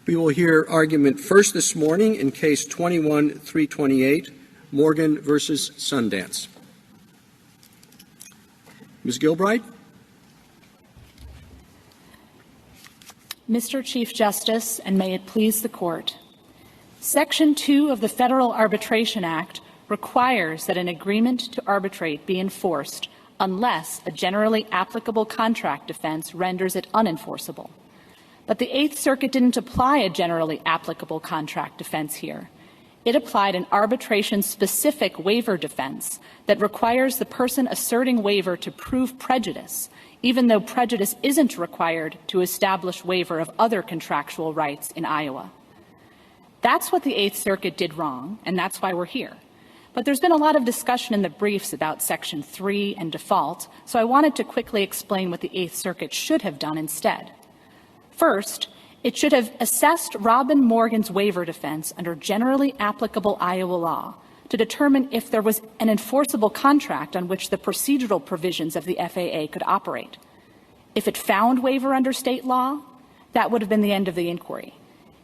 We will hear argument first this morning in Case 21-328, Morgan versus Sundance. Ms. Gilbride. Mr. Chief Justice, and may it please the Court, Section 2 of the Federal Arbitration Act requires that an agreement to arbitrate be enforced unless a generally applicable contract defense renders it unenforceable. But the Eighth Circuit didn't apply a generally applicable contract defense here. It applied an arbitration-specific waiver defense that requires the person asserting waiver to prove prejudice, even though prejudice isn't required to establish waiver of other contractual rights in Iowa. That's what the Eighth Circuit did wrong, and that's why we're here. But there's been a lot of discussion in the briefs about Section 3 and default, so I wanted to quickly explain what the Eighth Circuit should have done instead. First, it should have assessed Robin Morgan's waiver defense under generally applicable Iowa law to determine if there was an enforceable contract on which the procedural provisions of the FAA could operate. If it found waiver under state law, that would have been the end of the inquiry.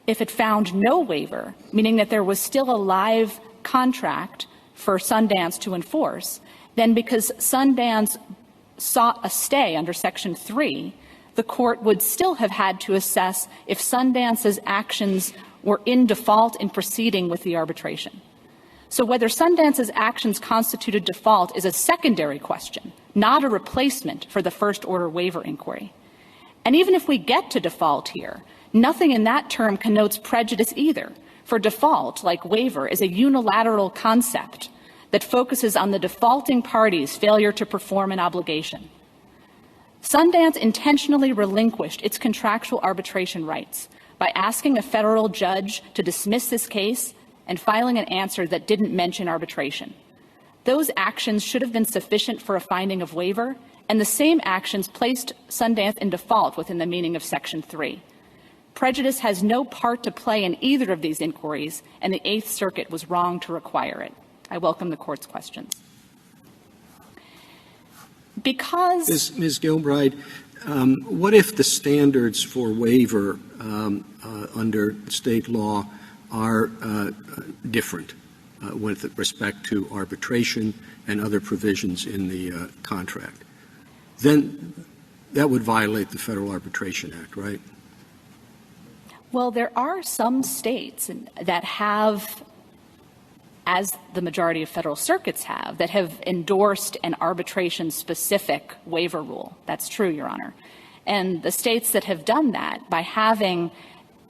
If it found no waiver, meaning that there was still a live contract for Sundance to enforce, then because Sundance sought a stay under Section 3, the Court would still have had to assess if Sundance's actions were in default in proceeding with the arbitration. So whether Sundance's actions constituted default is a secondary question, not a replacement for the first-order waiver inquiry. And even if we get to default here, nothing in that term connotes prejudice either, for default, like waiver, is a unilateral concept that focuses on the defaulting party's failure to perform an obligation. Sundance intentionally relinquished its contractual arbitration rights by asking a federal judge to dismiss this case and filing an answer that didn't mention arbitration. Those actions should have been sufficient for a finding of waiver, and the same actions placed Sundance in default within the meaning of Section 3. Prejudice has no part to play in either of these inquiries, and the Eighth Circuit was wrong to require it. I welcome the Court's questions. Because Ms. Gilbride, what if the standards for waiver under state law are different with respect to arbitration and other provisions in the contract? Then that would violate the Federal Arbitration Act, right? Well, there are some states that have, as the majority of federal circuits have, that have endorsed an arbitration-specific waiver rule. That's true, Your Honor. And the states that have done that by having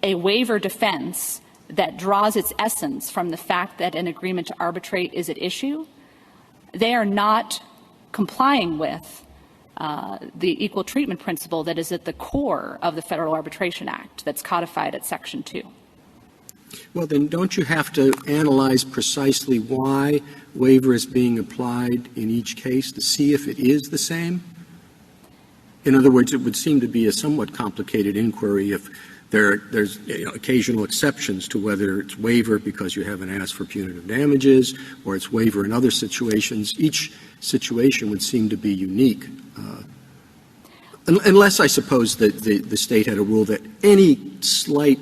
a waiver defense that draws its essence from the fact that an agreement to arbitrate is at issue, they are not complying with the equal treatment principle that is at the core of the Federal Arbitration Act that's codified at Section 2. Well, then don't you have to analyze precisely why waiver is being applied in each case to see if it is the same? In other words, it would seem to be a somewhat complicated inquiry if there's occasional exceptions to whether it's waiver because you haven't asked for punitive damages or it's waiver in other situations. Each situation would seem to be unique. Unless, I suppose, that the state had a rule that any slight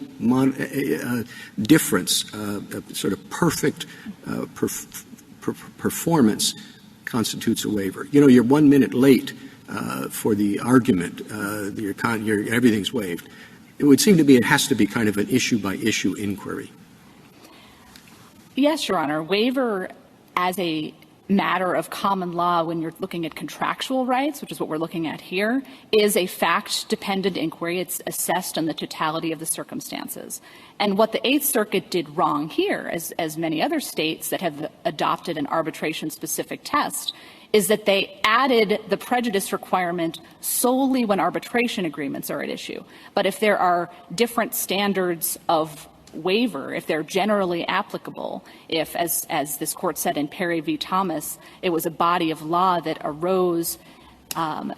difference, sort of perfect performance, constitutes a waiver. You know, you're 1 minute late for the argument, everything's waived. It would seem to me it has to be kind of an issue-by-issue inquiry. Yes, Your Honor. Waiver as a matter of common law when you're looking at contractual rights, which is what we're looking at here, is a fact-dependent inquiry. It's assessed on the totality of the circumstances. And what the Eighth Circuit did wrong here, as many other states that have adopted an arbitration-specific test, is that they added the prejudice requirement solely when arbitration agreements are at issue. But if there are different standards of waiver, if they're generally applicable, if, as this Court said in Perry v. Thomas, it was a body of law that arose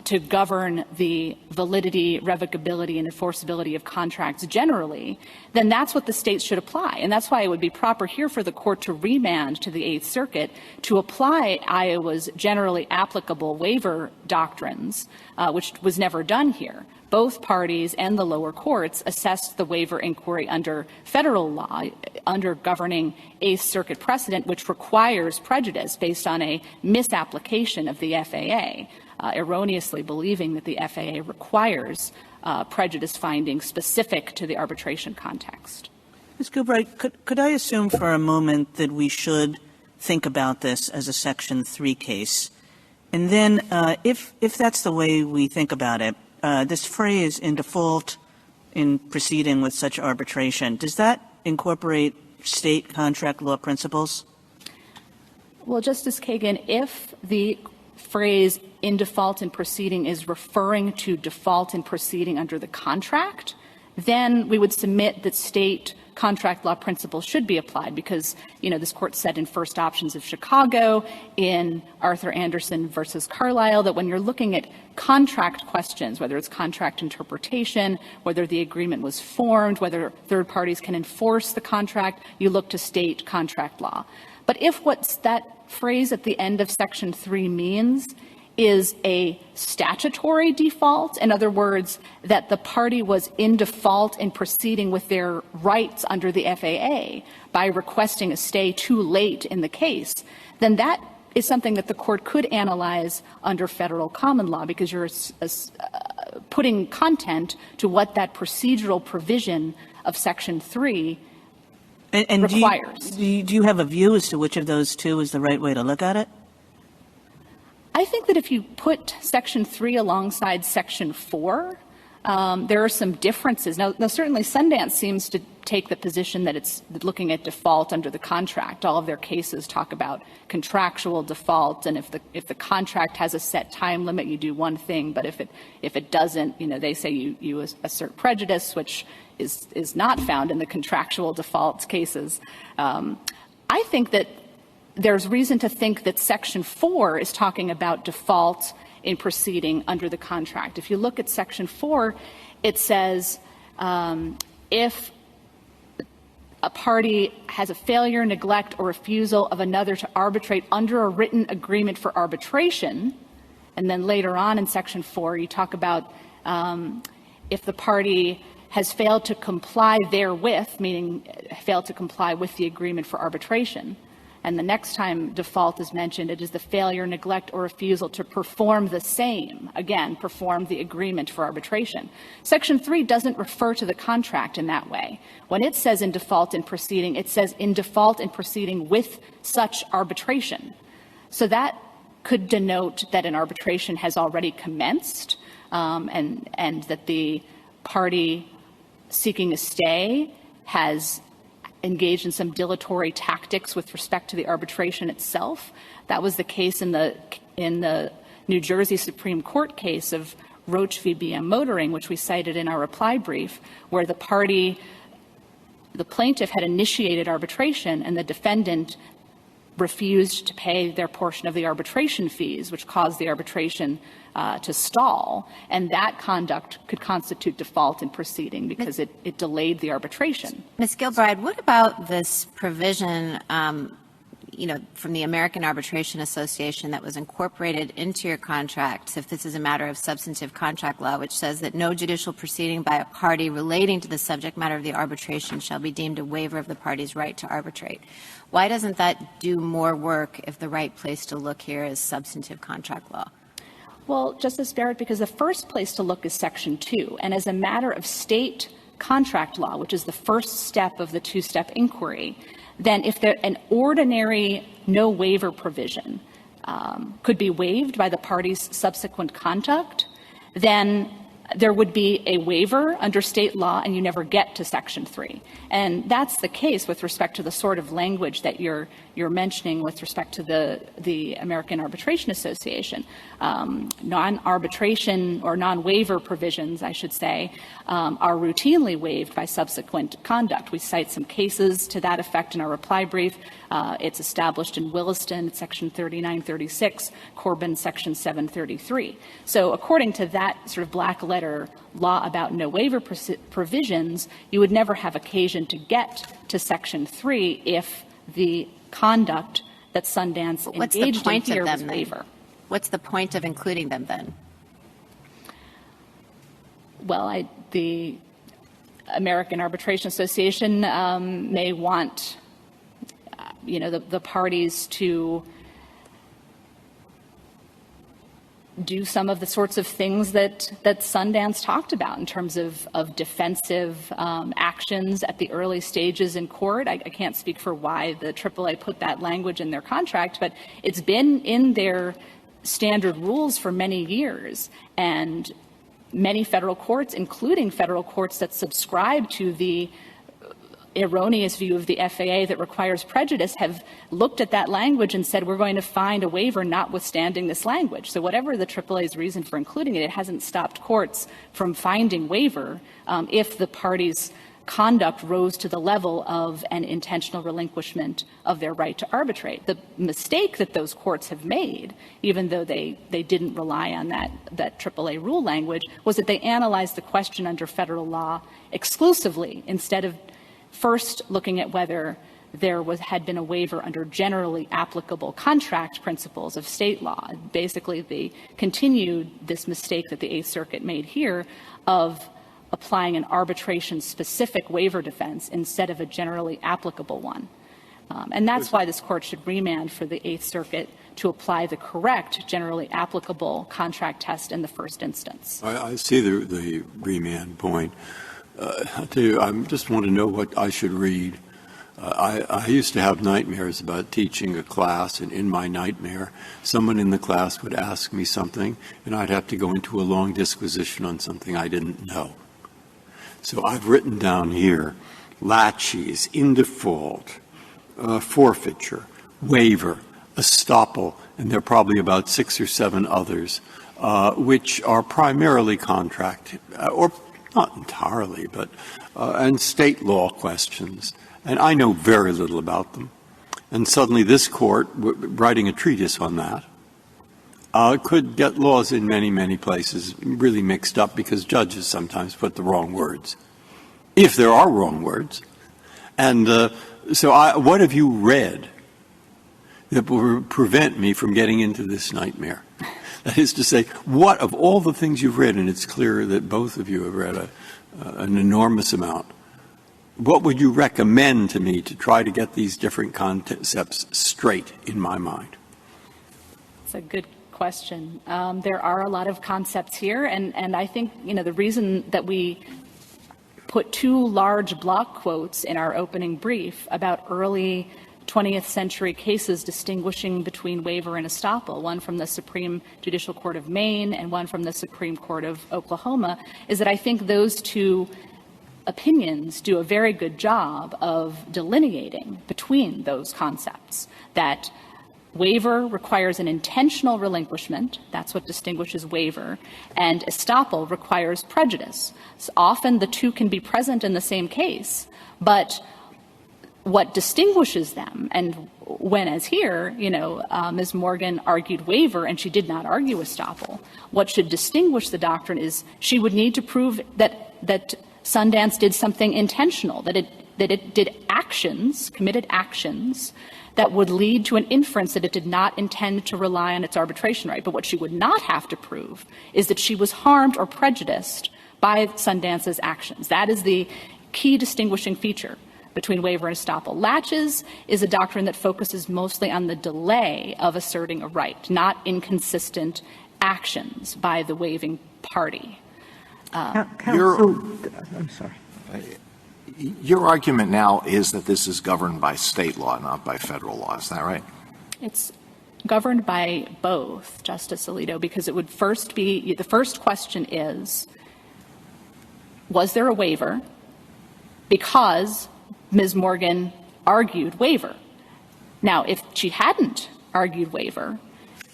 to govern the validity, revocability, and enforceability of contracts generally, then that's what the states should apply. And that's why it would be proper here for the Court to remand to the Eighth Circuit to apply Iowa's generally applicable waiver doctrines, which was never done here. Both parties and the lower courts assessed the waiver inquiry under federal law, under governing Eighth Circuit precedent, which requires prejudice based on a misapplication of the FAA, erroneously believing that the FAA requires prejudice findings specific to the arbitration context. Ms. Gilbride, could I assume for a moment that we should think about this as a Section 3 case? And then if that's the way we think about it, this phrase, in default in proceeding with such arbitration, does that incorporate state contract law principles? Well, Justice Kagan, if the phrase in default in proceeding is referring to default in proceeding under the contract, then we would submit that state contract law principles should be applied because, this court said in First Options of Chicago, in Arthur Anderson versus Carlisle, that when you're looking at contract questions, whether it's contract interpretation, whether the agreement was formed, whether third parties can enforce the contract, you look to state contract law. But if what's that phrase at the end of Section 3 means is a statutory default, in other words, that the party was in default in proceeding with their rights under the FAA by requesting a stay too late in the case, then that is something that the court could analyze under federal common law because you're putting content to what that procedural provision of Section 3 requires. Do you have a view as to which of those two is the right way to look at it? I think that if you put Section 3 alongside Section 4, there are some differences. Now, certainly Sundance seems to take the position that it's looking at default under the contract. All of their cases talk about contractual default, and if the contract has a set time limit, you do one thing, but if it doesn't, they say you assert prejudice, which is not found in the contractual default cases. I think that there's reason to think that Section 4 is talking about default in proceeding under the contract. If you look at Section 4, it says if a party has a failure, neglect, or refusal of another to arbitrate under a written agreement for arbitration, and then later on in Section 4, you talk about if the party has failed to comply therewith, meaning failed to comply with the agreement for arbitration. And the next time default is mentioned, it is the failure, neglect, or refusal to perform the same. Again, perform the agreement for arbitration. Section 3 doesn't refer to the contract in that way. When it says in default in proceeding, it says in default in proceeding with such arbitration. So that could denote that an arbitration has already commenced and that the party seeking a stay has engaged in some dilatory tactics with respect to the arbitration itself. That was the case in the New Jersey Supreme Court case of Roach v. BM Motoring, which we cited in our reply brief, where the plaintiff had initiated arbitration and the defendant refused to pay their portion of the arbitration fees, which caused the arbitration to stall. And that conduct could constitute default in proceeding because it delayed the arbitration. Ms. Gilbride, what about this provision, from the American Arbitration Association that was incorporated into your contract, if this is a matter of substantive contract law, which says that no judicial proceeding by a party relating to the subject matter of the arbitration shall be deemed a waiver of the party's right to arbitrate? Why doesn't that do more work if the right place to look here is substantive contract law? Well, Justice Barrett, because the first place to look is Section 2. And as a matter of state contract law, which is the first step of the two-step inquiry, then if an ordinary no waiver provision could be waived by the party's subsequent conduct, then there would be a waiver under state law and you never get to Section 3. And that's the case with respect to the sort of language that you're mentioning with respect to the American Arbitration Association. Non-arbitration or non-waiver provisions, I should say, are routinely waived by subsequent conduct. We cite some cases to that effect in our reply brief. It's established in Williston, Section 3936, Corbin, Section 733. So according to that sort of black letter law about no waiver provisions, you would never have occasion to get to Section 3 if the conduct that Sundance engaged in here was waiver. what's the point of including them then? Well, the American Arbitration Association may want, the parties to do some of the sorts of things that Sundance talked about in terms of defensive actions at the early stages in court. I can't speak for why the AAA put that language in their contract, but it's been in their standard rules for many years. And many federal courts, including federal courts that subscribe to the erroneous view of the FAA that requires prejudice, have looked at that language and said, we're going to find a waiver notwithstanding this language. So whatever the AAA's reason for including it, it hasn't stopped courts from finding waiver if the parties' conduct rose to the level of an intentional relinquishment of their right to arbitrate. The mistake that those courts have made, even though they didn't rely on that AAA rule language, was that they analyzed the question under federal law exclusively instead of first looking at whether there had been a waiver under generally applicable contract principles of state law. Basically, they continued this mistake that the Eighth Circuit made here of applying an arbitration-specific waiver defense instead of a generally applicable one. And that's why this court should remand for the Eighth Circuit to apply the correct generally applicable contract test in the first instance. I see the remand point. I tell you, I just want to know what I should read. I used to have nightmares about teaching a class, and in my nightmare, someone in the class would ask me something, and I'd have to go into a long disquisition on something I didn't know. So I've written down here, laches, in default, forfeiture, waiver, estoppel, and there are probably about 6 or 7 others, which are primarily contract, or not entirely, but and state law questions. And I know very little about them. And suddenly this court, writing a treatise on that, could get laws in many, many places really mixed up because judges sometimes put the wrong words, if there are wrong words. And what have you read that will prevent me from getting into this nightmare? That is to say, what of all the things you've read, and it's clear that both of you have read an enormous amount, what would you recommend to me to try to get these different concepts straight in my mind? It's a good question. There are a lot of concepts here, and I think, the reason that we put 2 large block quotes in our opening brief about early 20th century cases distinguishing between waiver and estoppel, one from the Supreme Judicial Court of Maine and one from the Supreme Court of Oklahoma, is that I think those 2 opinions do a very good job of delineating between those concepts, that waiver requires an intentional relinquishment, that's what distinguishes waiver, and estoppel requires prejudice. So often the 2 can be present in the same case, but what distinguishes them, and when, as here, Ms. Morgan argued waiver and she did not argue estoppel, what should distinguish the doctrine is she would need to prove that Sundance did something intentional, that it did actions, committed actions, that would lead to an inference that it did not intend to rely on its arbitration right. But what she would not have to prove is that she was harmed or prejudiced by Sundance's actions. That is the key distinguishing feature between waiver and estoppel. Laches is a doctrine that focuses mostly on the delay of asserting a right, not inconsistent actions by the waiving party. I'm sorry. Your argument now is that this is governed by state law, not by federal law. Is that right? It's governed by both, Justice Alito, because it would first be, the first question is, was there a waiver because Ms. Morgan argued waiver? Now, if she hadn't argued waiver,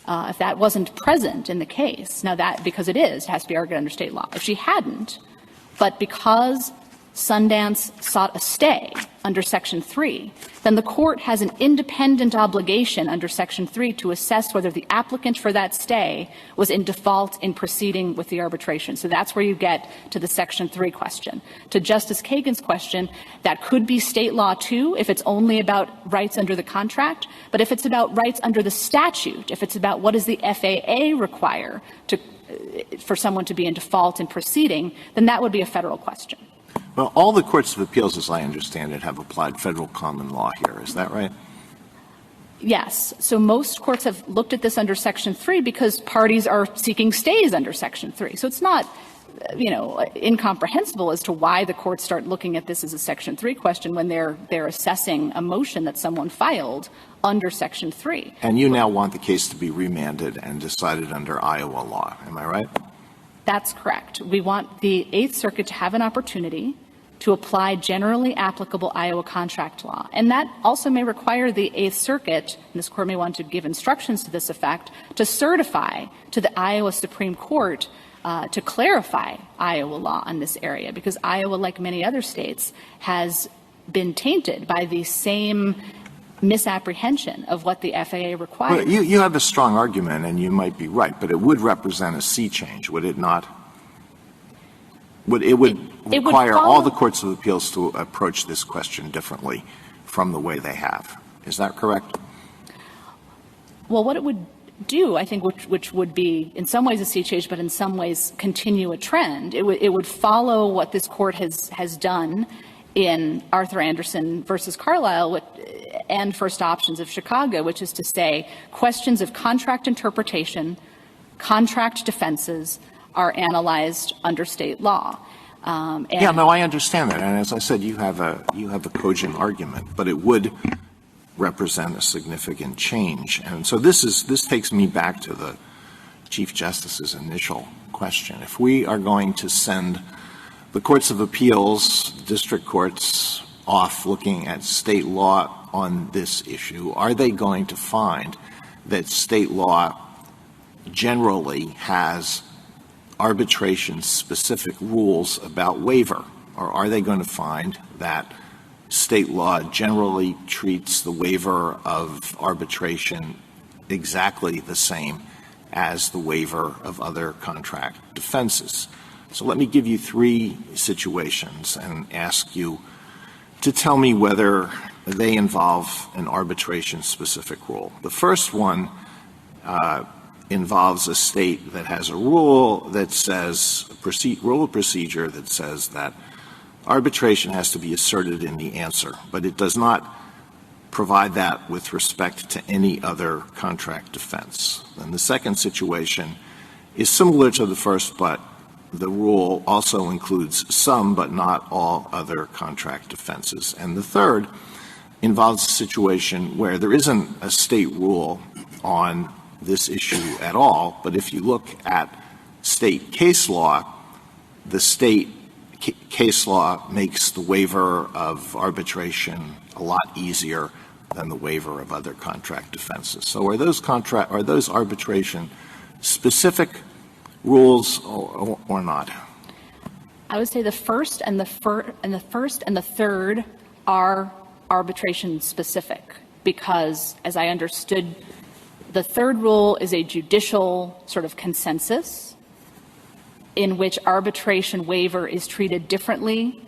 if that wasn't present in the case, now that, because it has to be argued under state law. If she hadn't, but because Sundance sought a stay under Section 3, then the court has an independent obligation under Section 3 to assess whether the applicant for that stay was in default in proceeding with the arbitration. So that's where you get to the Section 3 question. To Justice Kagan's question, that could be state law too if it's only about rights under the contract, but if it's about rights under the statute, if it's about what does the FAA require for someone to be in default in proceeding, then that would be a federal question. Well, all the courts of appeals, as I understand it, have applied federal common law here. Is that right? Yes. So most courts have looked at this under Section 3 because parties are seeking stays under Section 3. So it's not, incomprehensible as to why the courts start looking at this as a Section 3 question when they're assessing a motion that someone filed under Section 3. And you now want the case to be remanded and decided under Iowa law. Am I right? That's correct. We want the Eighth Circuit to have an opportunity to apply generally applicable Iowa contract law. And that also may require the Eighth Circuit, and this Court may want to give instructions to this effect, to certify to the Iowa Supreme Court to clarify Iowa law on this area, because Iowa, like many other states, has been tainted by the same misapprehension of what the FAA requires. Well, you have a strong argument, and you might be right, but it would represent a sea change, would it not? It would require all the courts of appeals to approach this question differently from the way they have. Is that correct? Well, what it would do, I think, which would be in some ways a sea change, but in some ways continue a trend, it would follow what this Court has done in Arthur Anderson versus Carlisle and First Options of Chicago, which is to say questions of contract interpretation, contract defenses are analyzed under state law. I understand that. And as I said, you have a cogent argument, but it would represent a significant change. And so this takes me back to the Chief Justice's initial question. If we are going to send the courts of appeals, district courts, off looking at state law on this issue, are they going to find that state law generally has arbitration-specific rules about waiver? Or are they going to find that state law generally treats the waiver of arbitration exactly the same as the waiver of other contract defenses? So let me give you three situations and ask you to tell me whether they involve an arbitration-specific rule. The first one involves a state that has a rule that says, rule of procedure that says that arbitration has to be asserted in the answer, but it does not provide that with respect to any other contract defense. And the second situation is similar to the first, but the rule also includes some but not all other contract defenses. And the third involves a situation where there isn't a state rule on this issue at all, but if you look at state case law, the state case law makes the waiver of arbitration a lot easier than the waiver of other contract defenses. So are those arbitration specific rules or not? I would say the first and the third are arbitration specific, because as I understood, the third rule is a judicial sort of consensus in which arbitration waiver is treated differently,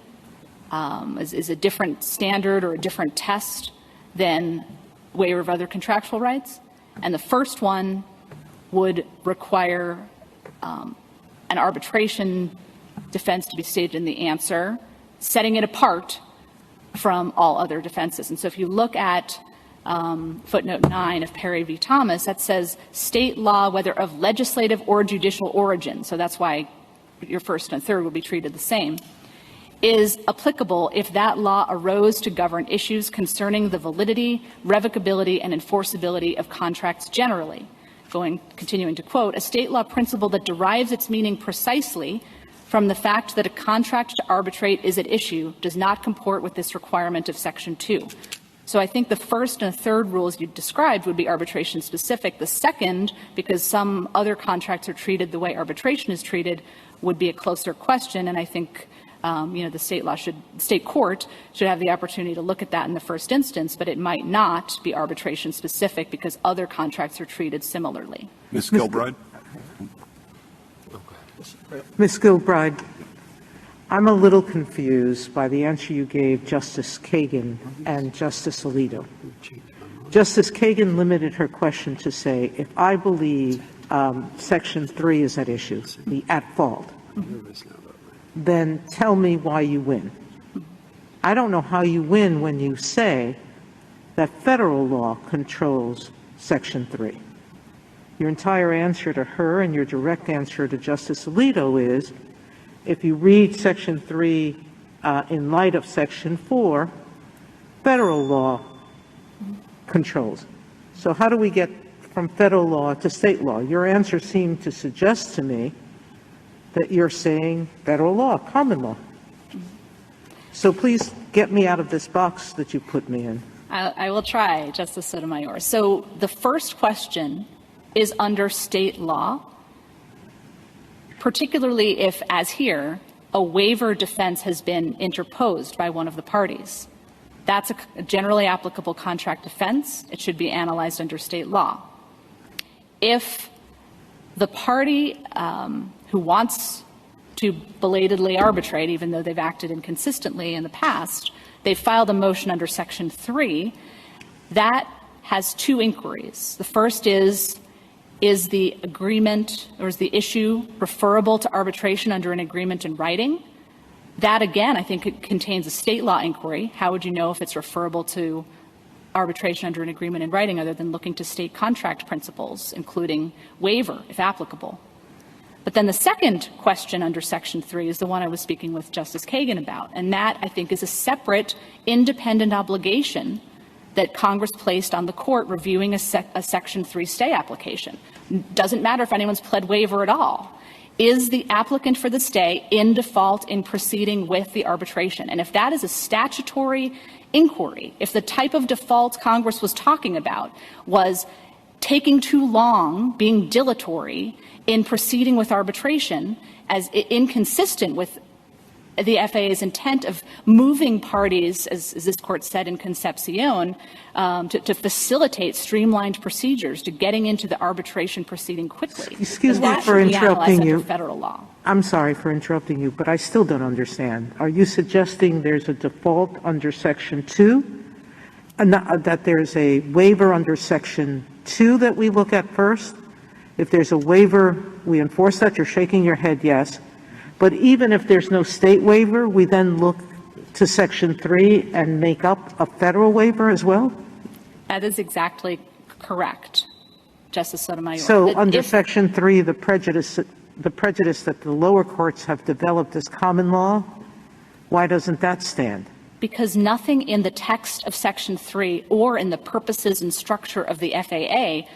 is a different standard or a different test than waiver of other contractual rights. And the first one would require an arbitration defense to be stated in the answer, setting it apart from all other defenses. And so if you look at footnote 9 of Perry v. Thomas, that says state law, whether of legislative or judicial origin, so that's why your first and third will be treated the same, is applicable if that law arose to govern issues concerning the validity, revocability, and enforceability of contracts generally. Continuing to quote, a state law principle that derives its meaning precisely from the fact that a contract to arbitrate is at issue does not comport with this requirement of Section 2. So I think the first and third rules you described would be arbitration specific. The second, because some other contracts are treated the way arbitration is treated, would be a closer question. And I think The state court should have the opportunity to look at that in the first instance, but it might not be arbitration specific because other contracts are treated similarly. Ms. Gilbride? Ms. Gilbride, I'm a little confused by the answer you gave Justice Kagan and Justice Alito. Justice Kagan limited her question to say, if I believe Section 3 is at issue, the at fault, then tell me why you win. I don't know how you win when you say that federal law controls Section 3. Your entire answer to her and your direct answer to Justice Alito is, if you read Section 3 in light of Section 4, federal law controls. So how do we get from federal law to state law? Your answer seemed to suggest to me that you're saying federal law, common law. So please get me out of this box that you put me in. I will try, Justice Sotomayor. So the first question is under state law, particularly if, as here, a waiver defense has been interposed by one of the parties. That's a generally applicable contract defense. It should be analyzed under state law. If the party who wants to belatedly arbitrate, even though they've acted inconsistently in the past, they filed a motion under Section 3, that has two inquiries. The first is the agreement or is the issue referable to arbitration under an agreement in writing? That, again, I think it contains a state law inquiry. How would you know if it's referable to arbitration under an agreement in writing other than looking to state contract principles, including waiver, if applicable? But then the second question under Section 3 is the one I was speaking with Justice Kagan about, and that, I think, is a separate independent obligation that Congress placed on the court reviewing a Section 3 stay application. Doesn't matter if anyone's pled waiver at all. Is the applicant for the stay in default in proceeding with the arbitration? And if that is a statutory inquiry, if the type of default Congress was talking about was taking too long, being dilatory in proceeding with arbitration, as inconsistent with the FAA's intent of moving parties, as this court said in Concepcion, to facilitate streamlined procedures, to getting into the arbitration proceeding quickly. Excuse me for interrupting you. Federal law. I'm sorry for interrupting you, but I still don't understand. Are you suggesting there's a default under Section 2? That there's a waiver under Section 2 that we look at first? If there's a waiver, we enforce that? You're shaking your head yes. But even if there's no state waiver, we then look to Section 3 and make up a federal waiver as well? That is exactly correct, Justice Sotomayor. So under Section 3, the prejudice that the lower courts have developed as common law, why doesn't that stand? Because nothing in the text of Section 3 or in the purposes and structure of the FAA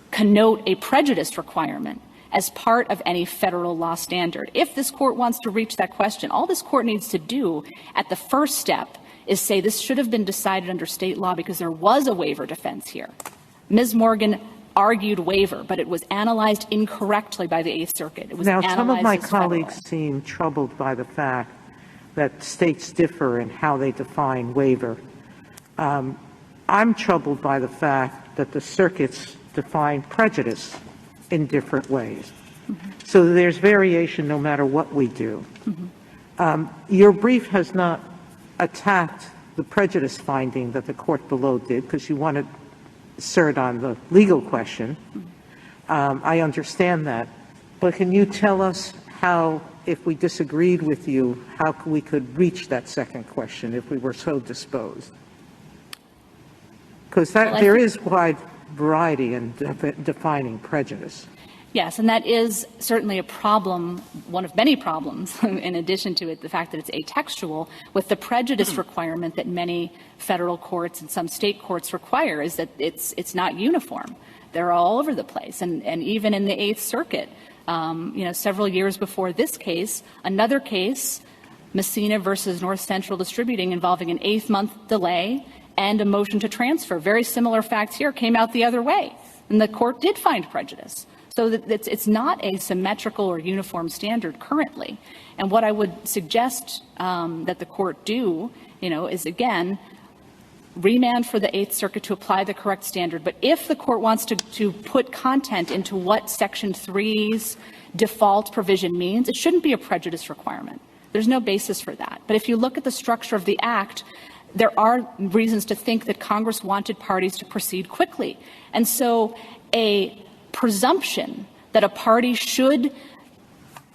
connote a prejudice requirement as part of any federal law standard. If this court wants to reach that question, all this court needs to do at the first step is say this should have been decided under state law because there was a waiver defense here. Ms. Morgan argued waiver, but it was analyzed incorrectly by the Eighth Circuit. It was now, analyzed some of my as federal. colleagues seem troubled by the fact that states differ in how they define waiver. I'm troubled by the fact that the circuits define prejudice in different ways. Mm-hmm. So there's variation no matter what we do. Mm-hmm. Your brief has not attacked the prejudice finding that the court below did because you wanted cert on the legal question. I understand that. But can you tell us how, if we disagreed with you, how we could reach that second question if we were so disposed? Because there is wide variety in defining prejudice. Yes, and that is certainly a problem, one of many problems, in addition to it, the fact that it's atextual, with the prejudice requirement that many federal courts and some state courts require is that it's not uniform. They're all over the place. And even in the Eighth Circuit, several years before this case, another case, Messina versus North Central Distributing, involving an 8-month delay and a motion to transfer. Very similar facts here came out the other way, and the court did find prejudice. So that it's not a symmetrical or uniform standard currently. And what I would suggest that the court do, is again, remand for the Eighth Circuit to apply the correct standard. But if the court wants to put content into what Section 3's default provision means, it shouldn't be a prejudice requirement. There's no basis for that. But if you look at the structure of the Act, there are reasons to think that Congress wanted parties to proceed quickly. And so a presumption that a party should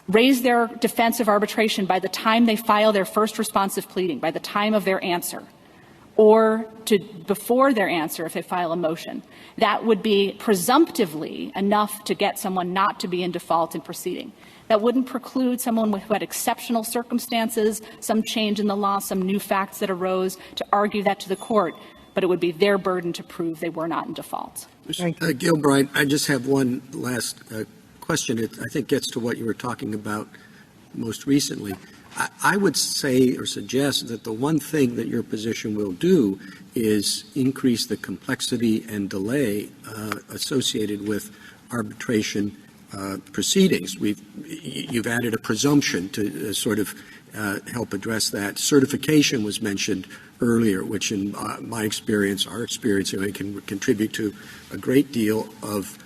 raise their defense of arbitration by the time they file their first responsive pleading, by the time of their answer, or before their answer if they file a motion, that would be presumptively enough to get someone not to be in default in proceeding. That wouldn't preclude someone who had exceptional circumstances, some change in the law, some new facts that arose, to argue that to the court, but it would be their burden to prove they were not in default. Gilbride, I just have one last question. It, I think, gets to what you were talking about most recently. I would say or suggest that the one thing that your position will do is increase the complexity and delay associated with arbitration proceedings. You've added a presumption to sort of help address that. Certification was mentioned earlier, which in my experience, our experience, can contribute to a great deal of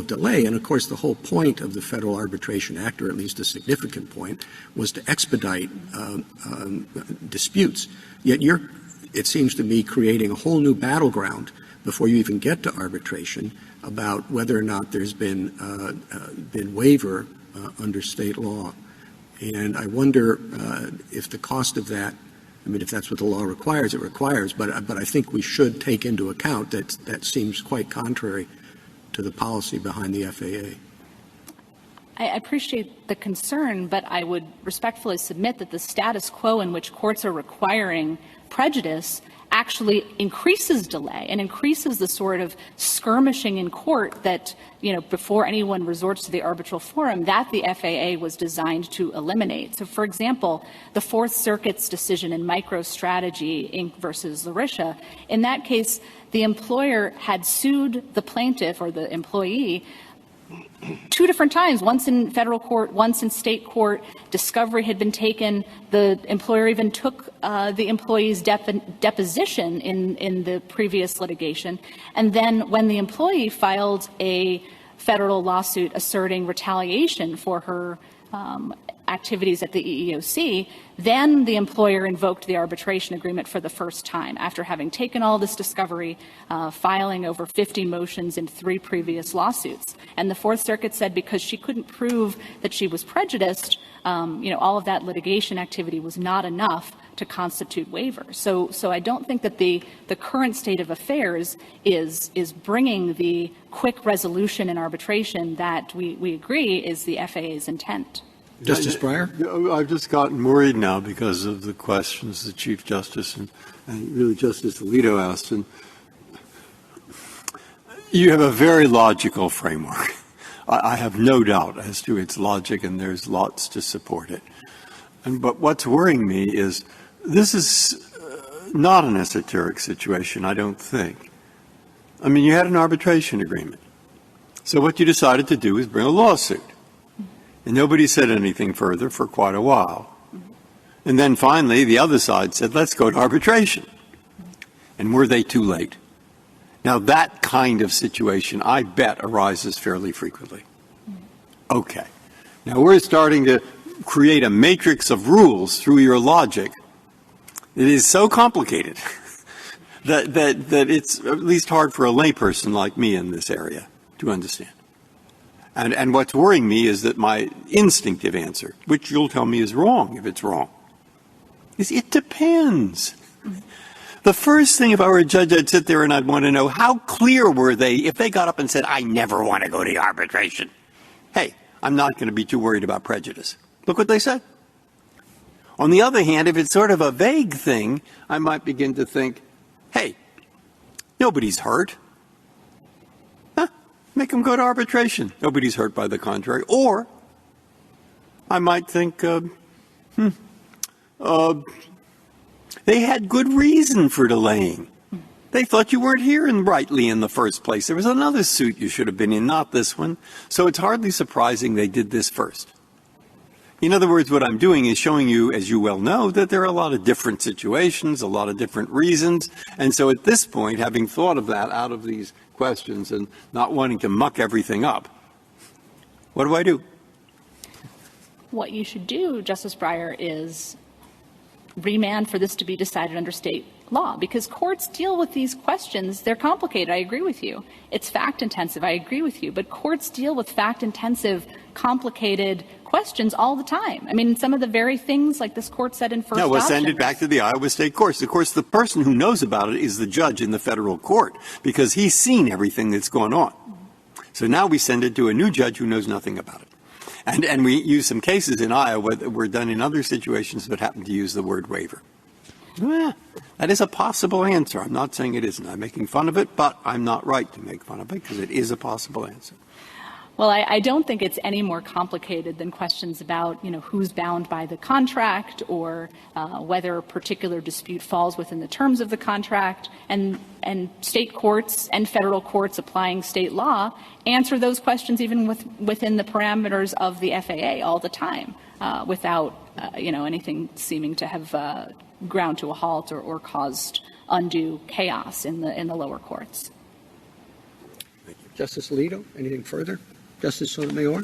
delay. And of course, the whole point of the Federal Arbitration Act, or at least a significant point, was to expedite disputes. Yet it seems to me, creating a whole new battleground before you even get to arbitration about whether or not there's been waiver under state law. And I wonder if the cost of that, if that's what the law requires, it requires, but I think we should take into account that seems quite contrary to the policy behind the FAA. I appreciate the concern, but I would respectfully submit that the status quo in which courts are requiring prejudice actually increases delay and increases the sort of skirmishing in court that, before anyone resorts to the arbitral forum, that the FAA was designed to eliminate. So, for example, the Fourth Circuit's decision in MicroStrategy Inc. versus Larisha, in that case, the employer had sued the plaintiff or the employee two different times, once in federal court, once in state court. Discovery had been taken. The employer even took the employee's deposition in the previous litigation. And then when the employee filed a federal lawsuit asserting retaliation for her activities at the EEOC, then the employer invoked the arbitration agreement for the first time after having taken all this discovery, filing over 50 motions in 3 previous lawsuits. And the Fourth Circuit said because she couldn't prove that she was prejudiced, all of that litigation activity was not enough to constitute waiver. So I don't think that the current state of affairs is bringing the quick resolution in arbitration that we agree is the FAA's intent. Justice Breyer? I've just gotten worried now because of the questions the Chief Justice and really Justice Alito asked. And you have a very logical framework. I have no doubt as to its logic, and there's lots to support it. But what's worrying me is this is not an esoteric situation, I don't think. You had an arbitration agreement. So what you decided to do is bring a lawsuit. And nobody said anything further for quite a while. And then finally, the other side said, let's go to arbitration. And were they too late? Now, that kind of situation, I bet, arises fairly frequently. Okay. Now, we're starting to create a matrix of rules through your logic. It is so complicated that it's at least hard for a layperson like me in this area to understand. And what's worrying me is that my instinctive answer, which you'll tell me is wrong if it's wrong, is it depends. The first thing, if I were a judge, I'd sit there and I'd want to know how clear were they if they got up and said, I never want to go to arbitration. Hey, I'm not going to be too worried about prejudice. Look what they said. On the other hand, if it's sort of a vague thing, I might begin to think, hey, nobody's hurt. Make them go to arbitration. Nobody's hurt by the contrary. Or I might think, they had good reason for delaying. They thought you weren't here rightly in the first place. There was another suit you should have been in, not this one. So it's hardly surprising they did this first. In other words, what I'm doing is showing you, as you well know, that there are a lot of different situations, a lot of different reasons. And so at this point, having thought of that out of these questions and not wanting to muck everything up, what do I do? What you should do, Justice Breyer, is remand for this to be decided under state law, because courts deal with these questions. They're complicated. I agree with you. It's fact-intensive. I agree with you. But courts deal with fact-intensive, complicated questions all the time. I mean, some of the very things like this court said in first No, we'll option. send it back to the Iowa State courts. Of course, the person who knows about it is the judge in the federal court, because he's seen everything that's going on. So now we send it to a new judge who knows nothing about it. And we use some cases in Iowa that were done in other situations but happen to use the word waiver. That is a possible answer. I'm not saying it isn't. I'm making fun of it, but I'm not right to make fun of it because it is a possible answer. Well, I don't think it's any more complicated than questions about, who's bound by the contract or whether a particular dispute falls within the terms of the contract. And state courts and federal courts applying state law answer those questions even within the parameters of the FAA all the time without, anything seeming to have ground to a halt or caused undue chaos in the lower courts. Thank you. Justice Alito, anything further? Justice Sotomayor?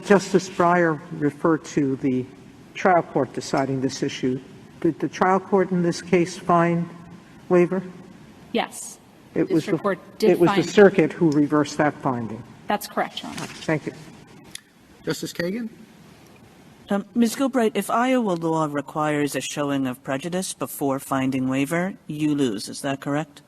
Justice Breyer referred to the trial court deciding this issue. Did the trial court in this case find waiver? Yes. It was the the circuit who reversed that finding. That's correct, Your Honor. Thank you. Justice Kagan? Ms. Gilbride, if Iowa law requires a showing of prejudice before finding waiver, you lose. Is that correct?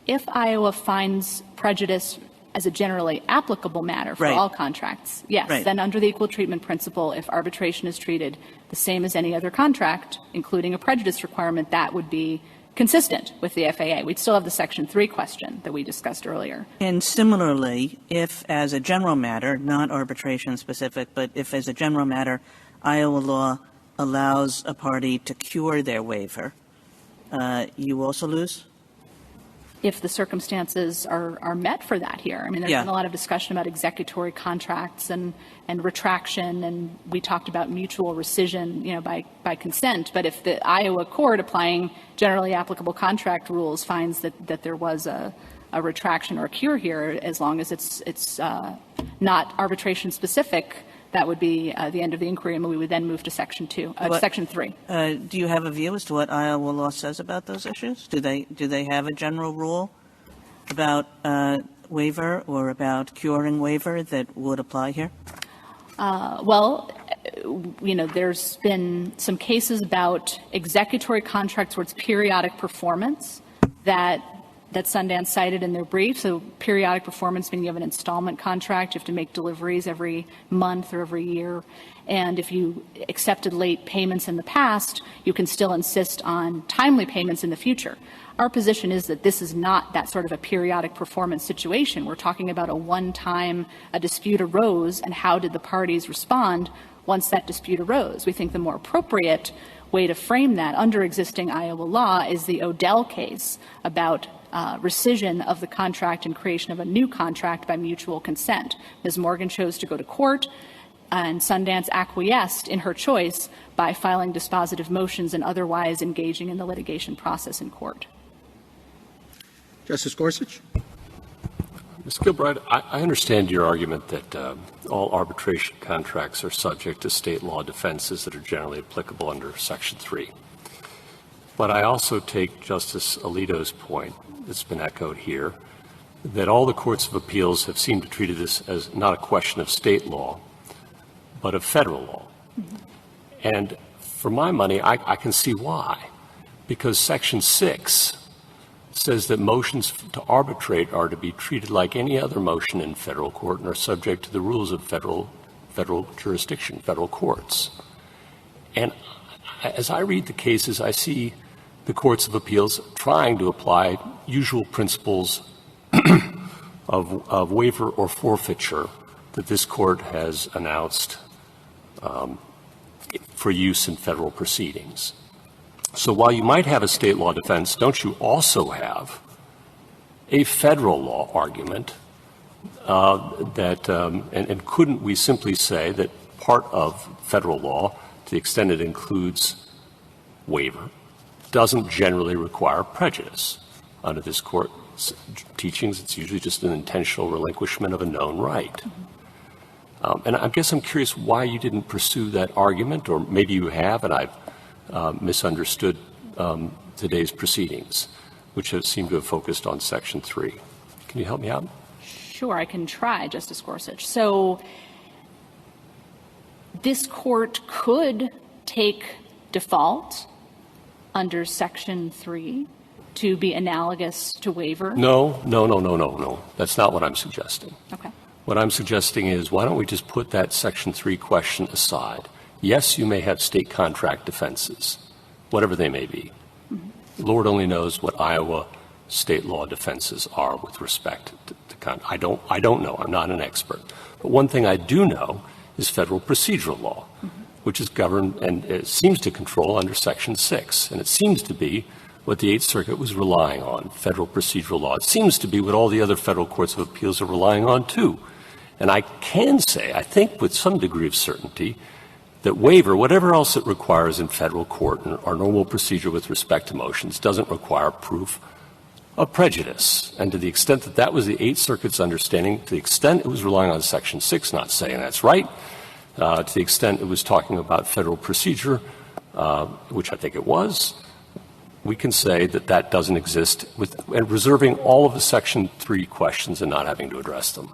If Iowa finds prejudice as a generally applicable matter for all contracts, yes, then under the equal treatment principle, if arbitration is treated the same as any other contract, including a prejudice requirement, that would be consistent with the FAA. We'd still have the Section 3 question that we discussed earlier. And similarly, if as a general matter, not arbitration specific, but if as a general matter, Iowa law allows a party to cure their waiver, you also lose? If the circumstances are met for that here. I mean, there's been a lot of discussion about executory contracts and retraction, and we talked about mutual rescission, by consent. But if the Iowa court applying generally applicable contract rules finds that there was a retraction or a cure here, as long as it's not arbitration specific, that would be the end of the inquiry, and we would then move to Section 3. Do you have a view as to what Iowa law says about those issues? Do they have a general rule about waiver or about curing waiver that would apply here? Well, there's been some cases about executory contracts where it's periodic performance that Sundance cited in their brief. So periodic performance, meaning you have an installment contract, you have to make deliveries every month or every year. And if you accepted late payments in the past, you can still insist on timely payments in the future. Our position is that this is not that sort of a periodic performance situation. We're talking about a one-time a dispute arose, and how did the parties respond once that dispute arose? We think the more appropriate way to frame that under existing Iowa law is the Odell case about rescission of the contract and creation of a new contract by mutual consent. Ms. Morgan chose to go to court, and Sundance acquiesced in her choice by filing dispositive motions and otherwise engaging in the litigation process in court. Justice Gorsuch? Ms. Gilbride, I understand your argument that all arbitration contracts are subject to state law defenses that are generally applicable under Section 3. But I also take Justice Alito's point that's been echoed here, that all the courts of appeals have seemed to treat this as not a question of state law, but of federal law. Mm-hmm. And for my money, I can see why. Because Section 6 says that motions to arbitrate are to be treated like any other motion in federal court and are subject to the rules of federal jurisdiction, federal courts. And as I read the cases, I see the courts of appeals trying to apply usual principles of waiver or forfeiture that this court has announced for use in federal proceedings. So while you might have a state law defense, don't you also have a federal law argument and couldn't we simply say that part of federal law, to the extent it includes waiver, doesn't generally require prejudice? Under this Court's teachings, it's usually just an intentional relinquishment of a known right. And I guess I'm curious why you didn't pursue that argument, or maybe you have and I've misunderstood today's proceedings, which have seemed to have focused on Section 3. Can you help me out? Sure, I can try, Justice Gorsuch. So this Court could take default under Section 3 to be analogous to waiver? No. That's not what I'm suggesting. Okay. What I'm suggesting is, why don't we just put that Section 3 question aside? Yes, you may have state contract defenses, whatever they may be. Mm-hmm. The Lord only knows what Iowa state law defenses are with respect to I don't know. I'm not an expert. But one thing I do know is federal procedural law, mm-hmm. which is governed and it seems to control under Section 6. And it seems to be what the Eighth Circuit was relying on, federal procedural law. It seems to be what all the other federal courts of appeals are relying on, too. And I can say, I think with some degree of certainty, that waiver, whatever else it requires in federal court and our normal procedure with respect to motions, doesn't require proof of prejudice. And to the extent that that was the Eighth Circuit's understanding, to the extent it was relying on Section 6, not saying that's right, to the extent it was talking about federal procedure, which I think it was, we can say that that doesn't exist and reserving all of the Section 3 questions and not having to address them.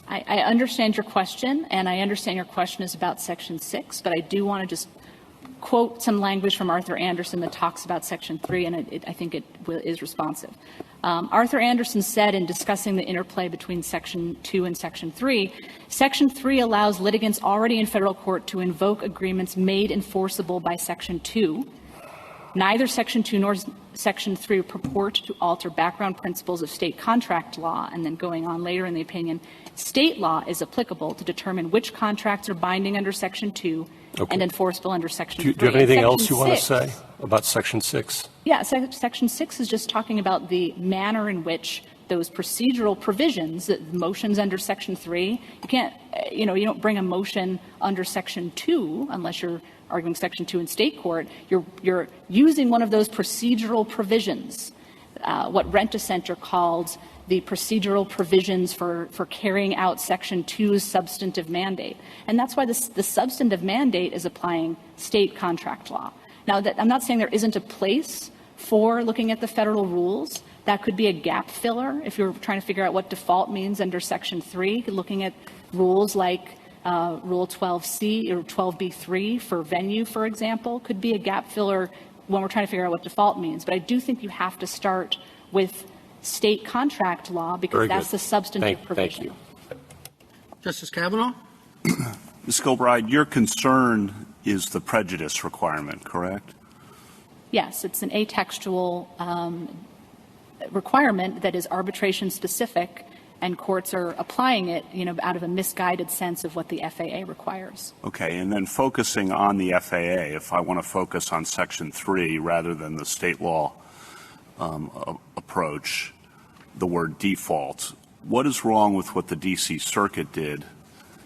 I understand your question, and I understand your question is about Section 6, but I do want to just quote some language from Arthur Anderson that talks about Section 3, and I think it is responsive. Arthur Anderson said in discussing the interplay between Section 2 and Section 3, Section 3 allows litigants already in federal court to invoke agreements made enforceable by Section 2. Neither Section 2 nor Section 3 purport to alter background principles of state contract law, and then going on later in the opinion, state law is applicable to determine which contracts are binding under Section 2 and enforceable under Section 3. Do you have anything else you want to say about Section 6? Yeah, Section 6 is just talking about the manner in which those procedural provisions, the motions under Section 3, you can't, you don't bring a motion under Section 2 unless you're arguing Section 2 in state court. You're using one of those procedural provisions, what Rent-A-Center called the procedural provisions for carrying out Section 2's substantive mandate. And that's why the substantive mandate is applying state contract law. Now, I'm not saying there isn't a place for looking at the federal rules. That could be a gap filler if you're trying to figure out what default means under Section 3, looking at rules like Rule 12C or 12B3 for venue, for example, could be a gap filler when we're trying to figure out what default means. But I do think you have to start with state contract law because that's the substantive provision. Thank you. Justice Kavanaugh? Ms. Gilbride, your concern is the prejudice requirement, correct? Yes, it's an atextual requirement that is arbitration-specific, and courts are applying it, out of a misguided sense of what the FAA requires. Okay, and then focusing on the FAA, if I want to focus on Section 3 rather than the state law approach, the word default, what is wrong with what the D.C. Circuit did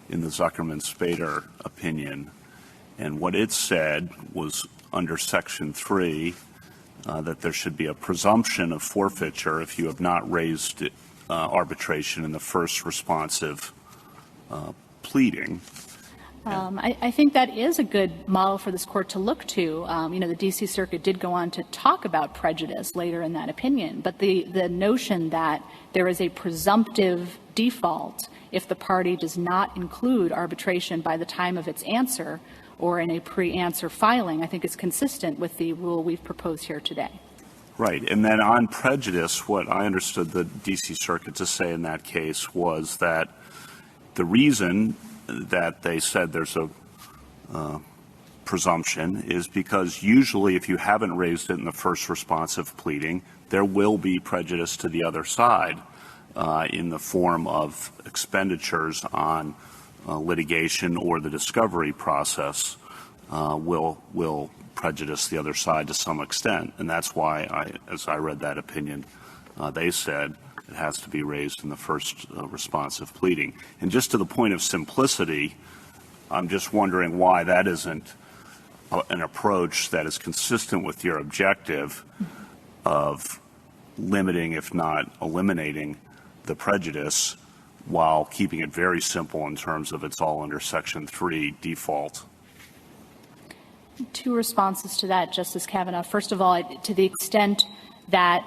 in the Zuckerman-Spader opinion? And what it said was under Section 3 that there should be a presumption of forfeiture if you have not raised arbitration in the first responsive pleading. I think that is a good model for this court to look to. The D.C. Circuit did go on to talk about prejudice later in that opinion, but the notion that there is a presumptive default if the party does not include arbitration by the time of its answer or in a pre-answer filing, I think is consistent with the rule we've proposed here today. Right. And then on prejudice, what I understood the D.C. Circuit to say in that case was that the reason that they said there's a presumption is because usually if you haven't raised it in the first responsive pleading, there will be prejudice to the other side in the form of expenditures on litigation or the discovery process will prejudice the other side to some extent. And that's why, as I read that opinion, they said it has to be raised in the first responsive pleading. And just to the point of simplicity, I'm just wondering why that isn't an approach that is consistent with your objective of limiting, if not eliminating, the prejudice while keeping it very simple in terms of it's all under Section 3 default. Two responses to that, Justice Kavanaugh. First of all, to the extent that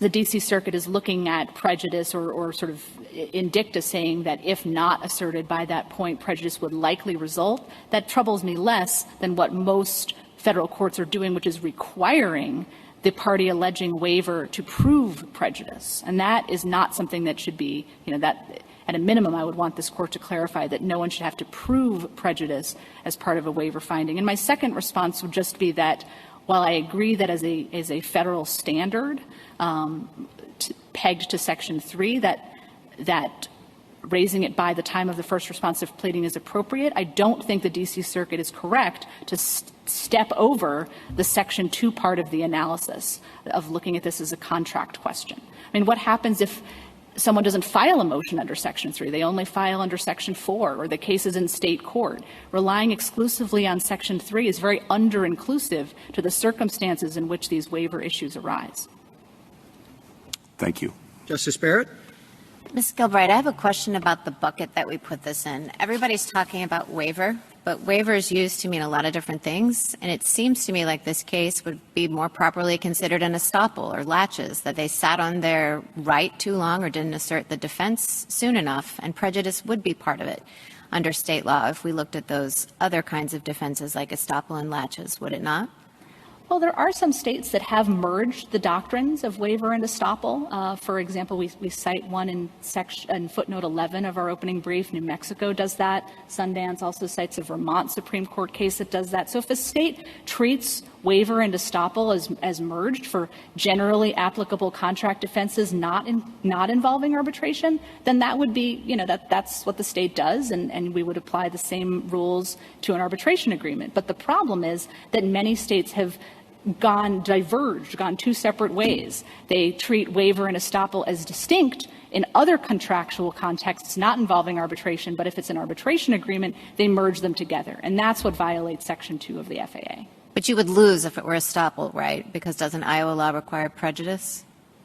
the D.C. Circuit is looking at prejudice or sort of in dicta saying that if not asserted by that point, prejudice would likely result, that troubles me less than what most federal courts are doing, which is requiring the party alleging waiver to prove prejudice. And that is not something that should be, that at a minimum, I would want this court to clarify that no one should have to prove prejudice as part of a waiver finding. And my second response would just be that while I agree that as a federal standard pegged to Section 3, that raising it by the time of the first responsive pleading is appropriate, I don't think the D.C. Circuit is correct to step over the Section 2 part of the analysis of looking at this as a contract question. I mean, what happens if someone doesn't file a motion under Section 3, they only file under Section 4, or the case is in state court? Relying exclusively on Section 3 is very under-inclusive to the circumstances in which these waiver issues arise. Thank you. Justice Barrett? Ms. Gilbride, I have a question about the bucket that we put this in. Everybody's talking about waiver, but waiver is used to mean a lot of different things, and it seems to me like this case would be more properly considered an estoppel or latches, that they sat on their right too long or didn't assert the defense soon enough, and prejudice would be part of it under state law if we looked at those other kinds of defenses like estoppel and latches, would it not? Well, there are some states that have merged the doctrines of waiver and estoppel. For example, we cite one in footnote 11 of our opening brief. New Mexico does that. Sundance also cites a Vermont Supreme Court case that does that. So if a state treats waiver and estoppel as merged for generally applicable contract defenses not involving arbitration, then that would be, that's what the state does, and we would apply the same rules to an arbitration agreement. But the problem is that many states have gone two separate ways. They treat waiver and estoppel as distinct in other contractual contexts not involving arbitration, but if it's an arbitration agreement, they merge them together. And that's what violates Section 2 of the FAA. But you would lose if it were estoppel, right? Because doesn't Iowa law require prejudice?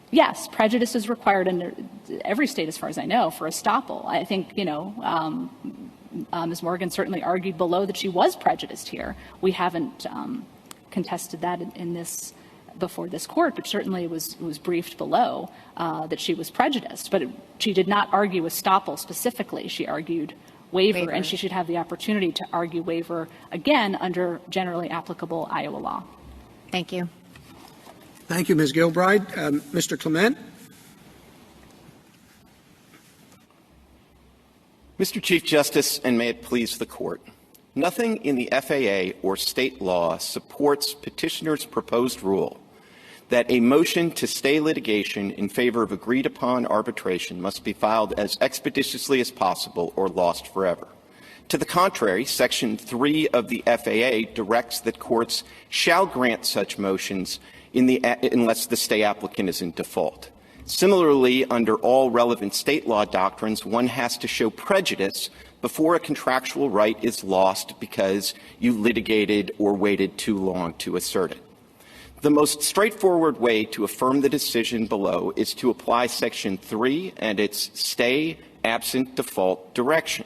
Yes, prejudice is required in every state, as far as I know, for estoppel. I think, Ms. Morgan certainly argued below that she was prejudiced here. We haven't contested that in this before this court, but certainly it was briefed below that she was prejudiced. But she did not argue estoppel specifically. She argued waiver, and she should have the opportunity to argue waiver again under generally applicable Iowa law. Thank you. Thank you, Ms. Gilbride. Mr. Clement? Mr. Chief Justice, and may it please the Court, nothing in the FAA or state law supports petitioner's proposed rule that a motion to stay litigation in favor of agreed-upon arbitration must be filed as expeditiously as possible or lost forever. To the contrary, Section 3 of the FAA directs that courts shall grant such motions unless the stay applicant is in default. Similarly, under all relevant state law doctrines, one has to show prejudice before a contractual right is lost because you litigated or waited too long to assert it. The most straightforward way to affirm the decision below is to apply Section 3 and its stay absent default direction.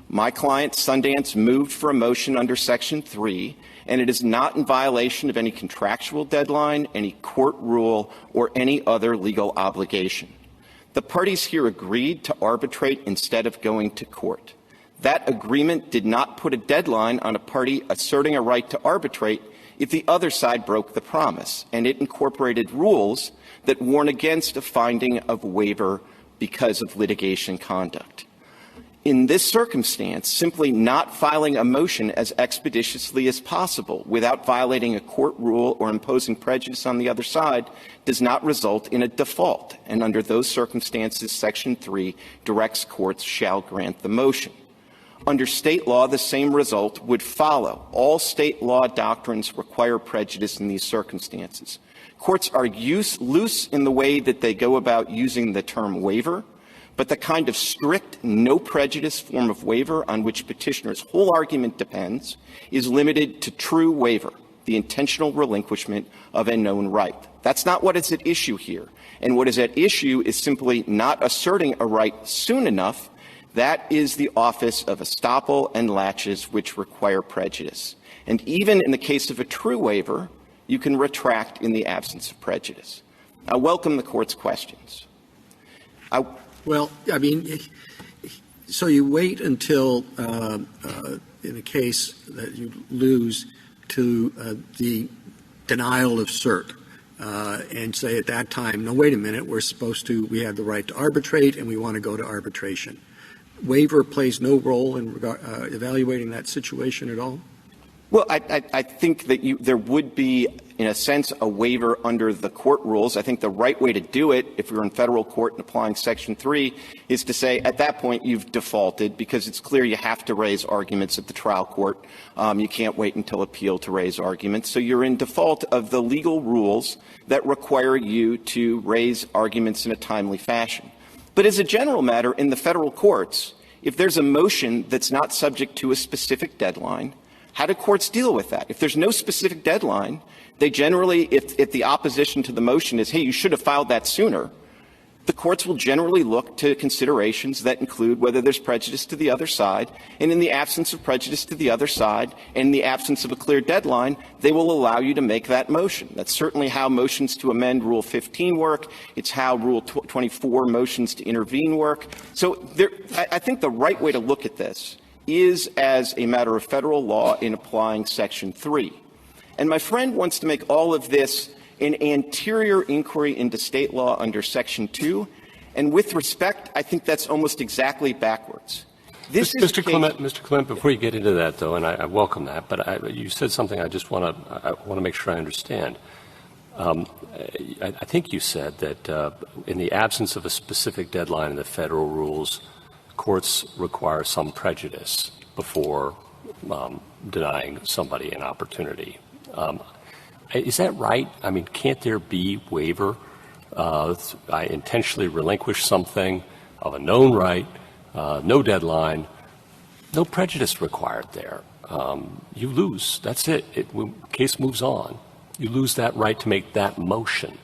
My client, Sundance, moved for a motion under Section 3, and it is not in violation of any contractual deadline, any court rule, or any other legal obligation. The parties here agreed to arbitrate instead of going to court. That agreement did not put a deadline on a party asserting a right to arbitrate if the other side broke the promise, and it incorporated rules that warn against a finding of waiver because of litigation conduct. In this circumstance, simply not filing a motion as expeditiously as possible without violating a court rule or imposing prejudice on the other side does not result in a default, and under those circumstances, Section 3 directs courts shall grant the motion. under state law, the same result would follow. All state law doctrines require prejudice in these circumstances. Courts are loose in the way that they go about using the term waiver, but the kind of strict, no prejudice form of waiver on which petitioner's whole argument depends is limited to true waiver, the intentional relinquishment of a known right. That's not what is at issue here. And what is at issue is simply not asserting a right soon enough. That is the office of estoppel and laches, which require prejudice. And even in the case of a true waiver, you can retract in the absence of prejudice. I welcome the Court's questions. Well, I mean, so you wait until, in a case that you lose, to the denial of cert, and say at that time, no, wait a minute, we have the right to arbitrate and we want to go to arbitration. Waiver plays no role in evaluating that situation at all? Well, I think that there would be, in a sense, a waiver under the court rules. I think the right way to do it, if we were in federal court and applying Section 3, is to say at that point you've defaulted because it's clear you have to raise arguments at the trial court. You can't wait until appeal to raise arguments. So you're in default of the legal rules that require you to raise arguments in a timely fashion. But as a general matter, in the federal courts, if there's a motion that's not subject to a specific deadline, how do courts deal with that? If there's no specific deadline, they generally, if the opposition to the motion is, hey, you should have filed that sooner, the courts will generally look to considerations that include whether there's prejudice to the other side, and in the absence of prejudice to the other side, and in the absence of a clear deadline, they will allow you to make that motion. That's certainly how motions to amend Rule 15 work. It's how Rule 24 motions to intervene work. So I think the right way to look at this is as a matter of federal law in applying Section 3. And my friend wants to make all of this an anterior inquiry into state law under Section 2. And with respect, I think that's almost exactly backwards. Mr. Clement, before you get into that, though, and I welcome that, but you said something I just want to make sure I understand. I think you said that in the absence of a specific deadline in the federal rules, courts require some prejudice before denying somebody an opportunity. Is that right? I mean, can't there be waiver? I intentionally relinquish something of a known right, no deadline, no prejudice required there. You lose. That's it. Case moves on. You lose that right to make that motion.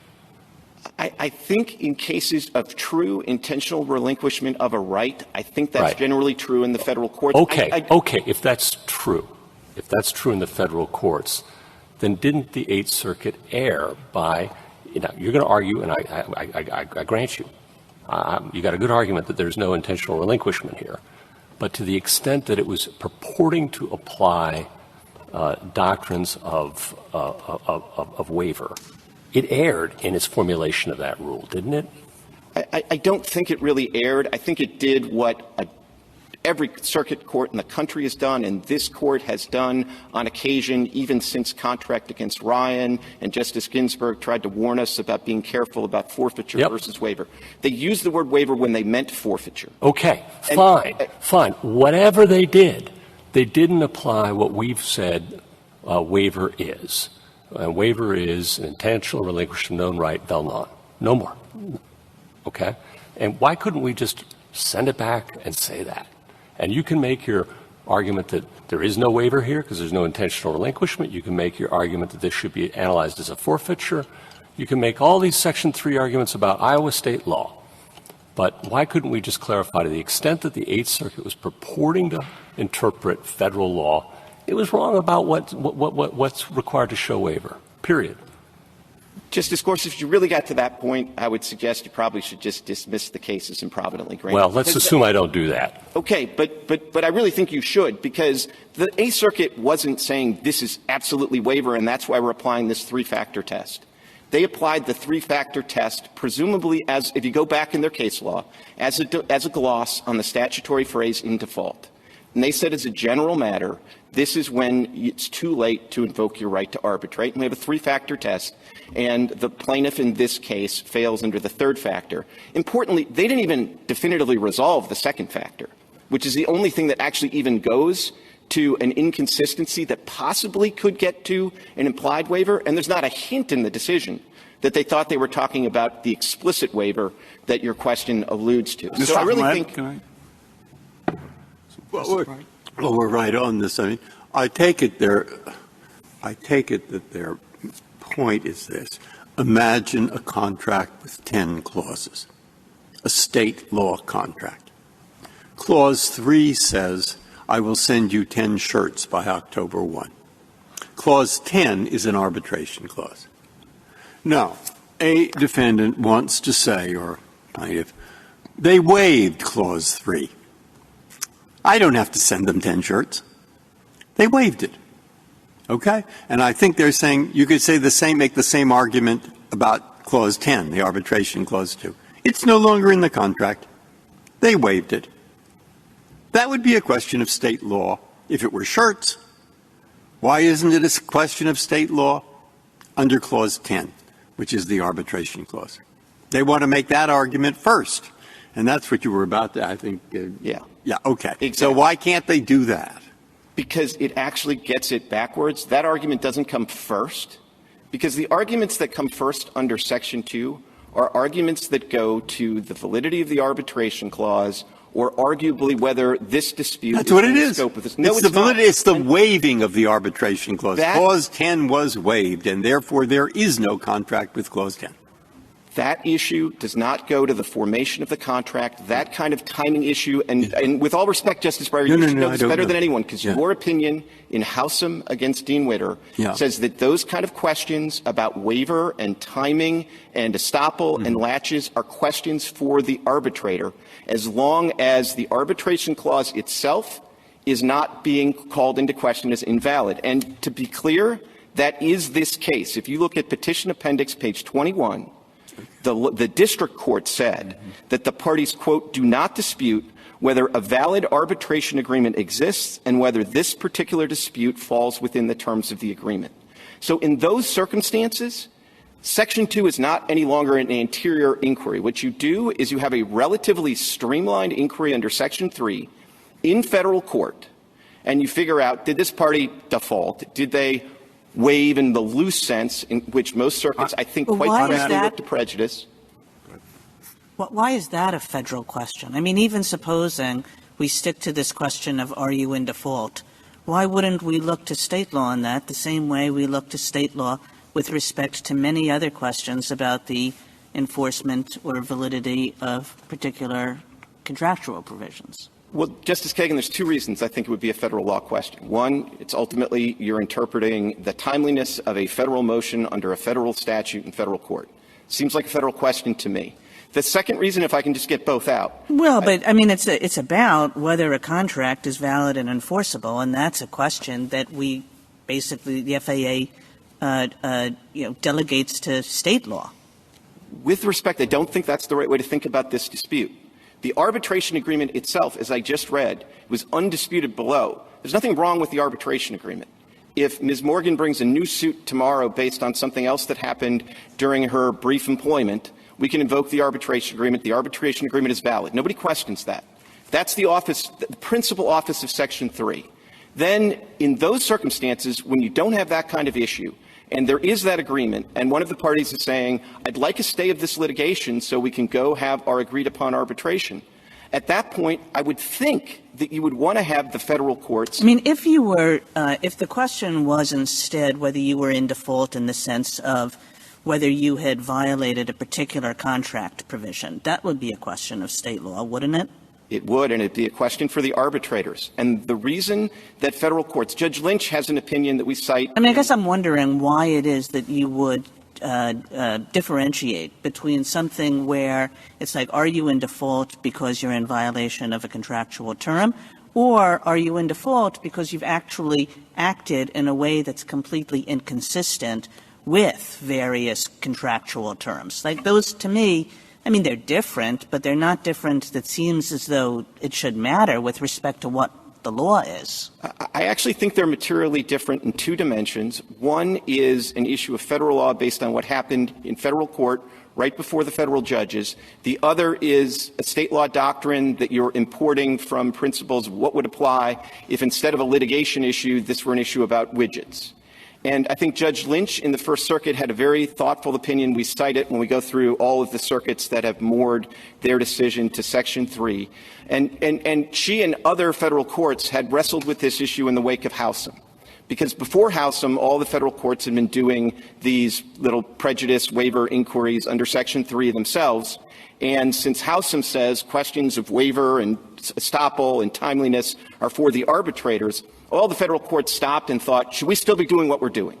I think in cases of true intentional relinquishment of a right, I think that's generally true in the federal courts. Okay. If that's true in the federal courts, then didn't the Eighth Circuit err by, you're going to argue, and I grant you, you got a good argument that there's no intentional relinquishment here. But to the extent that it was purporting to apply doctrines of waiver, it erred in its formulation of that rule, didn't it? I don't think it really erred. I think it did what every circuit court in the country has done, and this court has done on occasion, even since Contract against Ryan, and Justice Ginsburg tried to warn us about being careful about forfeiture versus waiver. They used the word waiver when they meant forfeiture. Okay, fine. Whatever they did, they didn't apply what we've said waiver is. Waiver is an intentional relinquishment of known right, vel non. No more. Okay? And why couldn't we just send it back and say that? And you can make your argument that there is no waiver here because there's no intentional relinquishment. You can make your argument that this should be analyzed as a forfeiture. You can make all these Section 3 arguments about Iowa state law. But why couldn't we just clarify to the extent that the Eighth Circuit was purporting to interpret federal law, it was wrong about what's required to show waiver, period. Justice Gorsuch, if you really got to that point, I would suggest you probably should just dismiss the cases improvidently granted. Well, let's assume I don't do that. Okay, but I really think you should, because the Eighth Circuit wasn't saying this is absolutely waiver, and that's why we're applying this three-factor test. They applied the three-factor test, presumably as, if you go back in their case law, as a gloss on the statutory phrase in default. And they said as a general matter, this is when it's too late to invoke your right to arbitrate. And we have a three-factor test, and the plaintiff in this case fails under the third factor. Importantly, they didn't even definitively resolve the second factor. which is the only thing that actually even goes to an inconsistency that possibly could get to an implied waiver, and there's not a hint in the decision that they thought they were talking about the explicit waiver that your question alludes to. So I really think... Well, we're right on this. I mean, I take it that their point is this. Imagine a contract with 10 clauses, a state law contract. Clause 3 says, I will send you 10 shirts by October 1. Clause 10 is an arbitration clause. Now, a defendant wants to say, or plaintiff, they waived Clause 3. I don't have to send them 10 shirts. They waived it. Okay? And I think they're saying you could say the same, make the same argument about Clause 10, the arbitration Clause 2. It's no longer in the contract. They waived it. That would be a question of state law if it were shirts. Why isn't it a question of state law under Clause 10, which is the arbitration clause? They want to make that argument first. And that's what you were about to, I think. Yeah, okay. Exactly. So why can't they do that? Because it actually gets it backwards. That argument doesn't come first, because the arguments that come first under Section 2 are arguments that go to the validity of the arbitration clause or arguably whether this dispute That's what it in the is. scope of this. No, it's the validity. It's the And waiving of the arbitration clause. Clause 10 was waived, and therefore there is no contract with Clause 10. That issue does not go to the formation of the contract, that kind of timing issue. And with all respect, Justice Breyer, you should know this better than anyone, because your opinion in Howsam against Dean Witter says that those kind of questions about waiver and timing and estoppel and latches are questions for the arbitrator, as long as the arbitration clause itself is not being called into question as invalid. And to be clear, that is this case. If you look at Petition Appendix page 21, the district court said that the parties, quote, do not dispute whether a valid arbitration agreement exists and whether this particular dispute falls within the terms of the agreement. So in those circumstances, Section 2 is not any longer an anterior inquiry. What you do is you have a relatively streamlined inquiry under Section 3 in federal court, and you figure out, did this party default? Did they waive in the loose sense in which most circuits, I think, quite frankly, look to prejudice? Why is that a federal question? I mean, even supposing we stick to this question of are you in default, why wouldn't we look to state law on that the same way we look to state law with respect to many other questions about the enforcement or validity of particular contractual provisions? Well, Justice Kagan, there's two reasons I think it would be a federal law question. One, it's ultimately you're interpreting the timeliness of a federal motion under a federal statute in federal court. Seems like a federal question to me. The second reason, if I can just get both out. Well, but I mean, it's about whether a contract is valid and enforceable, and that's a question that we basically, the FAA, delegates to state law. With respect, I don't think that's the right way to think about this dispute. The arbitration agreement itself, as I just read, was undisputed below. There's nothing wrong with the arbitration agreement. If Ms. Morgan brings a new suit tomorrow based on something else that happened during her brief employment, we can invoke the arbitration agreement. The arbitration agreement is valid. Nobody questions that. That's the office, the principal office of Section 3. Then, in those circumstances, when you don't have that kind of issue, and there is that agreement, and one of the parties is saying, I'd like a stay of this litigation so we can go have our agreed-upon arbitration, at that point, I would think that you would want to have the federal courts. I mean, if you were, if the question was instead whether you were in default in the sense of whether you had violated a particular contract provision, that would be a question of state law, wouldn't it? It would, and it'd be a question for the arbitrators. And the reason that federal courts, Judge Lynch has an opinion that we cite. I mean, I guess I'm wondering why it is that you would differentiate between something where it's like, are you in default because you're in violation of a contractual term, or are you in default because you've actually acted in a way that's completely inconsistent with various contractual terms? Like those, to me, I mean, they're different, but they're not different that seems as though it should matter with respect to what the law is. I actually think they're materially different in two dimensions. One is an issue of federal law based on what happened in federal court right before the federal judges. The other is a state law doctrine that you're importing from principles of what would apply if instead of a litigation issue, this were an issue about widgets. And I think Judge Lynch in the First Circuit had a very thoughtful opinion. We cite it when we go through all of the circuits that have moored their decision to Section 3. And she and other federal courts had wrestled with this issue in the wake of Howsam. Because before Howsam, all the federal courts had been doing these little prejudice waiver inquiries under Section 3 themselves. And since Howsam says questions of waiver and estoppel and timeliness are for the arbitrators, all the federal courts stopped and thought, should we still be doing what we're doing?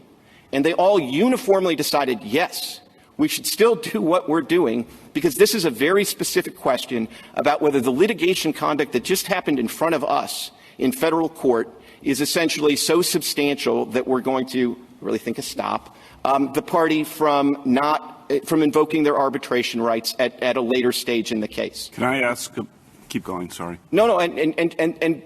And they all uniformly decided, yes, we should still do what we're doing, because this is a very specific question about whether the litigation conduct that just happened in front of us in federal court is essentially so substantial that we're going to really think a stop the party from invoking their arbitration rights at a later stage in the case. Can I ask? Keep going, sorry. No,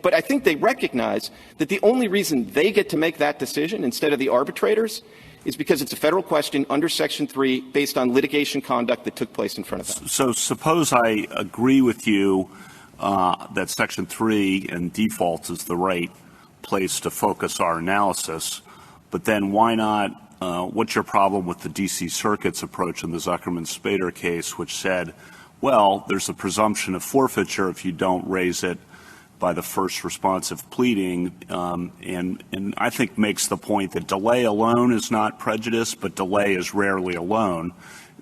but I think they recognize that the only reason they get to make that decision instead of the arbitrators is because it's a federal question under Section 3 based on litigation conduct that took place in front of them. So suppose I agree with you that Section 3 and default is the right place to focus our analysis, but then why not, what's your problem with the D.C. Circuit's approach in the Zuckerman-Spader case, which said, well, there's a presumption of forfeiture if you don't raise it by the first responsive pleading, and I think makes the point that delay alone is not prejudice, but delay is rarely alone.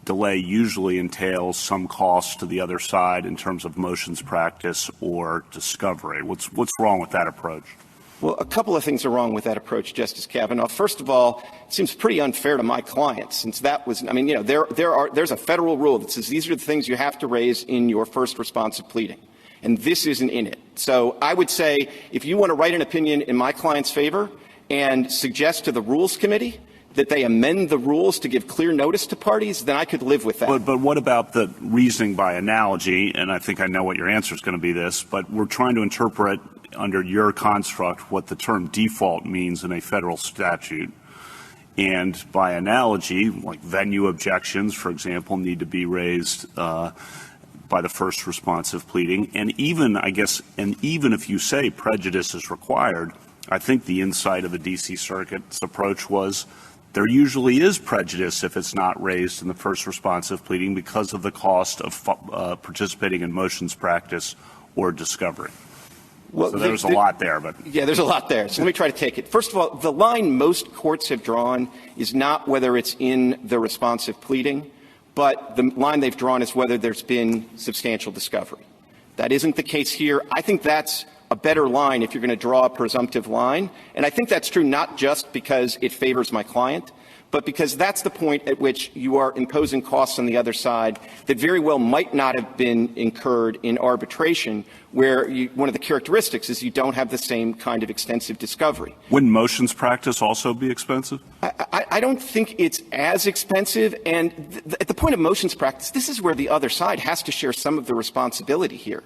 Delay usually entails some cost to the other side in terms of motions practice or discovery. What's wrong with that approach? Well, a couple of things are wrong with that approach, Justice Kavanaugh. First of all, it seems pretty unfair to my clients, since that was, I mean, you know, there's a federal rule that says these are the things you have to raise in your first responsive pleading, and this isn't in it. So I would say if you want to write an opinion in my client's favor and suggest to the Rules Committee that they amend the rules to give clear notice to parties, then I could live with that. But what about the reasoning by analogy? And I think I know what your answer is going to be this, but we're trying to interpret under your construct what the term default means in a federal statute. And by analogy, like venue objections, for example, need to be raised by the first responsive pleading. And even, I guess, and even if you say prejudice is required, I think the insight of the D.C. Circuit's approach was there usually is prejudice if it's not raised in the first responsive pleading because of the cost of participating in motions practice or discovery. Well, so there's a lot there, but yeah, there's a lot there. So let me try to take it. First of all, the line most courts have drawn is not whether it's in the responsive pleading, but the line they've drawn is whether there's been substantial discovery. That isn't the case here. I think that's a better line if you're going to draw a presumptive line, and I think that's true not just because it favors my client, but because that's the point at which you are imposing costs on the other side that very well might not have been incurred in arbitration, where one of the characteristics is you don't have the same kind of extensive discovery. Wouldn't motions practice also be expensive? I don't think it's as expensive, and at the point of motions practice, this is where the other side has to share some of the responsibility here.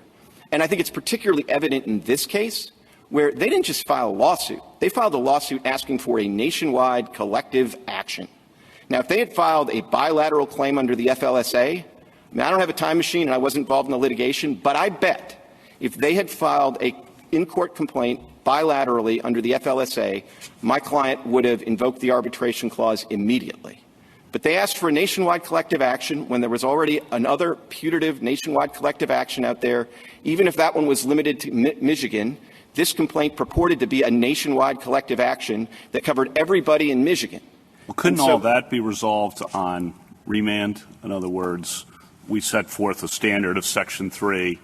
And I think it's particularly evident in this case, where they didn't just file a lawsuit. They filed a lawsuit asking for a nationwide collective action. Now, if they had filed a bilateral claim under the FLSA, I don't have a time machine and I wasn't involved in the litigation, but I bet if they had filed a in-court complaint bilaterally under the FLSA, my client would have invoked the arbitration clause immediately. But they asked for a nationwide collective action when there was already another putative nationwide collective action out there. Even if that one was limited to Michigan, this complaint purported to be a nationwide collective action that covered everybody in Michigan. Well, couldn't all that be resolved on remand? In other words, we set forth a standard of Section 3,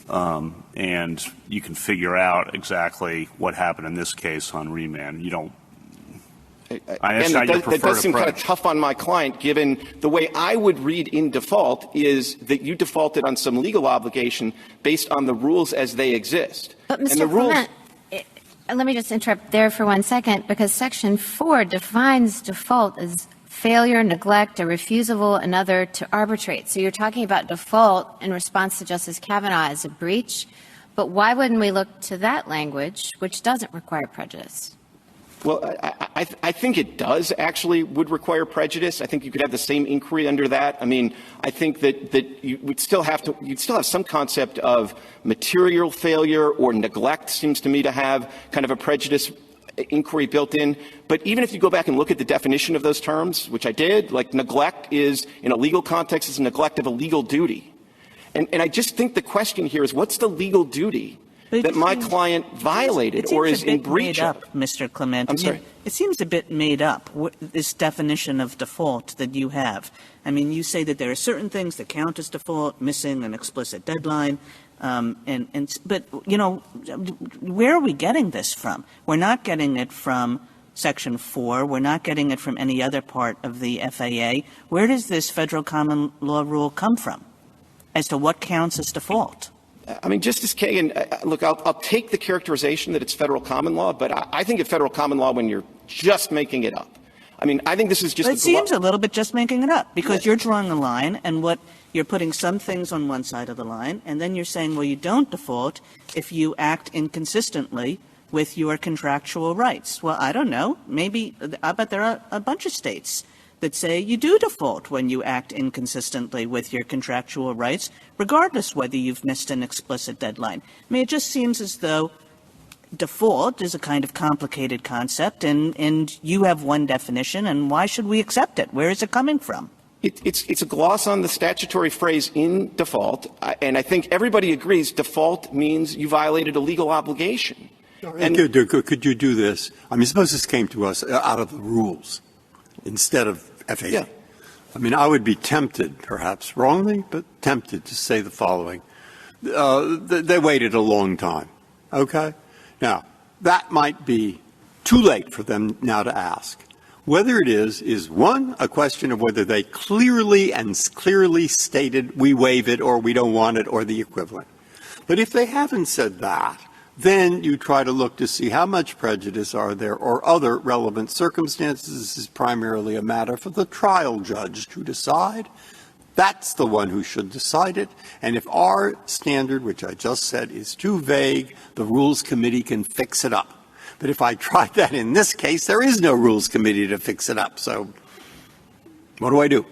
and you can figure out exactly what happened in this case on remand. You don't. That does seem kind of tough on my client, given the way I would read in default is that you defaulted on some legal obligation based on the rules as they exist. But, Mr. Clement, let me just interrupt there for 1 second, because Section 4 defines default as failure, neglect, or refusal of another to arbitrate. So you're talking about default in response to Justice Kavanaugh as a breach. But why wouldn't we look to that language, which doesn't require prejudice? Well, I think it does actually would require prejudice. I think you could have the same inquiry under that. I mean, I think that you would still have to, you'd still have some concept of material failure or neglect seems to me to have kind of a prejudice inquiry built in. But even if you go back and look at the definition of those terms, which I did, like neglect is, in a legal context, is neglect of a legal duty. And I just think the question here is, what's the legal duty that my client violated or is in breach of? Mr. Clement. I'm sorry? It seems a bit made up, this definition of default that you have. I mean, you say that there are certain things that count as default, missing an explicit deadline, but, you know, where are we getting this from? We're not getting it from Section 4. We're not getting it from any other part of the FAA. Where does this federal common law rule come from as to what counts as default? I mean, Justice Kagan, look, I'll take the characterization that it's federal common law, but I think it's federal common law when you're just making it up. I mean, I think this is just but it seems a little bit just making it up, because you're drawing a line, and what you're putting some things on one side of the line, and then you're saying, well, you don't default if you act inconsistently with your contractual rights. Well, I don't know. Maybe, I bet there are a bunch of states that say you do default when you act inconsistently with your contractual rights, regardless whether you've missed an explicit deadline. I mean, it just seems as though default is a kind of complicated concept, and you have one definition, and why should we accept it? Where is it coming from? It's a gloss on the statutory phrase in default, and I think everybody agrees default means you violated a legal obligation. And could you do this? I mean, suppose this came to us out of the rules instead of FAA. Yeah. I mean, I would be tempted, perhaps wrongly, but tempted to say the following. They waited a long time. Okay? Now, that might be too late for them now to ask. Whether it is one, a question of whether they clearly stated we waive it or we don't want it or the equivalent. But if they haven't said that, then you try to look to see how much prejudice are there or other relevant circumstances. This is primarily a matter for the trial judge to decide. That's the one who should decide it. And if our standard, which I just said, is too vague, the Rules Committee can fix it up. But if I tried that in this case, there is no Rules Committee to fix it up. So what do I do?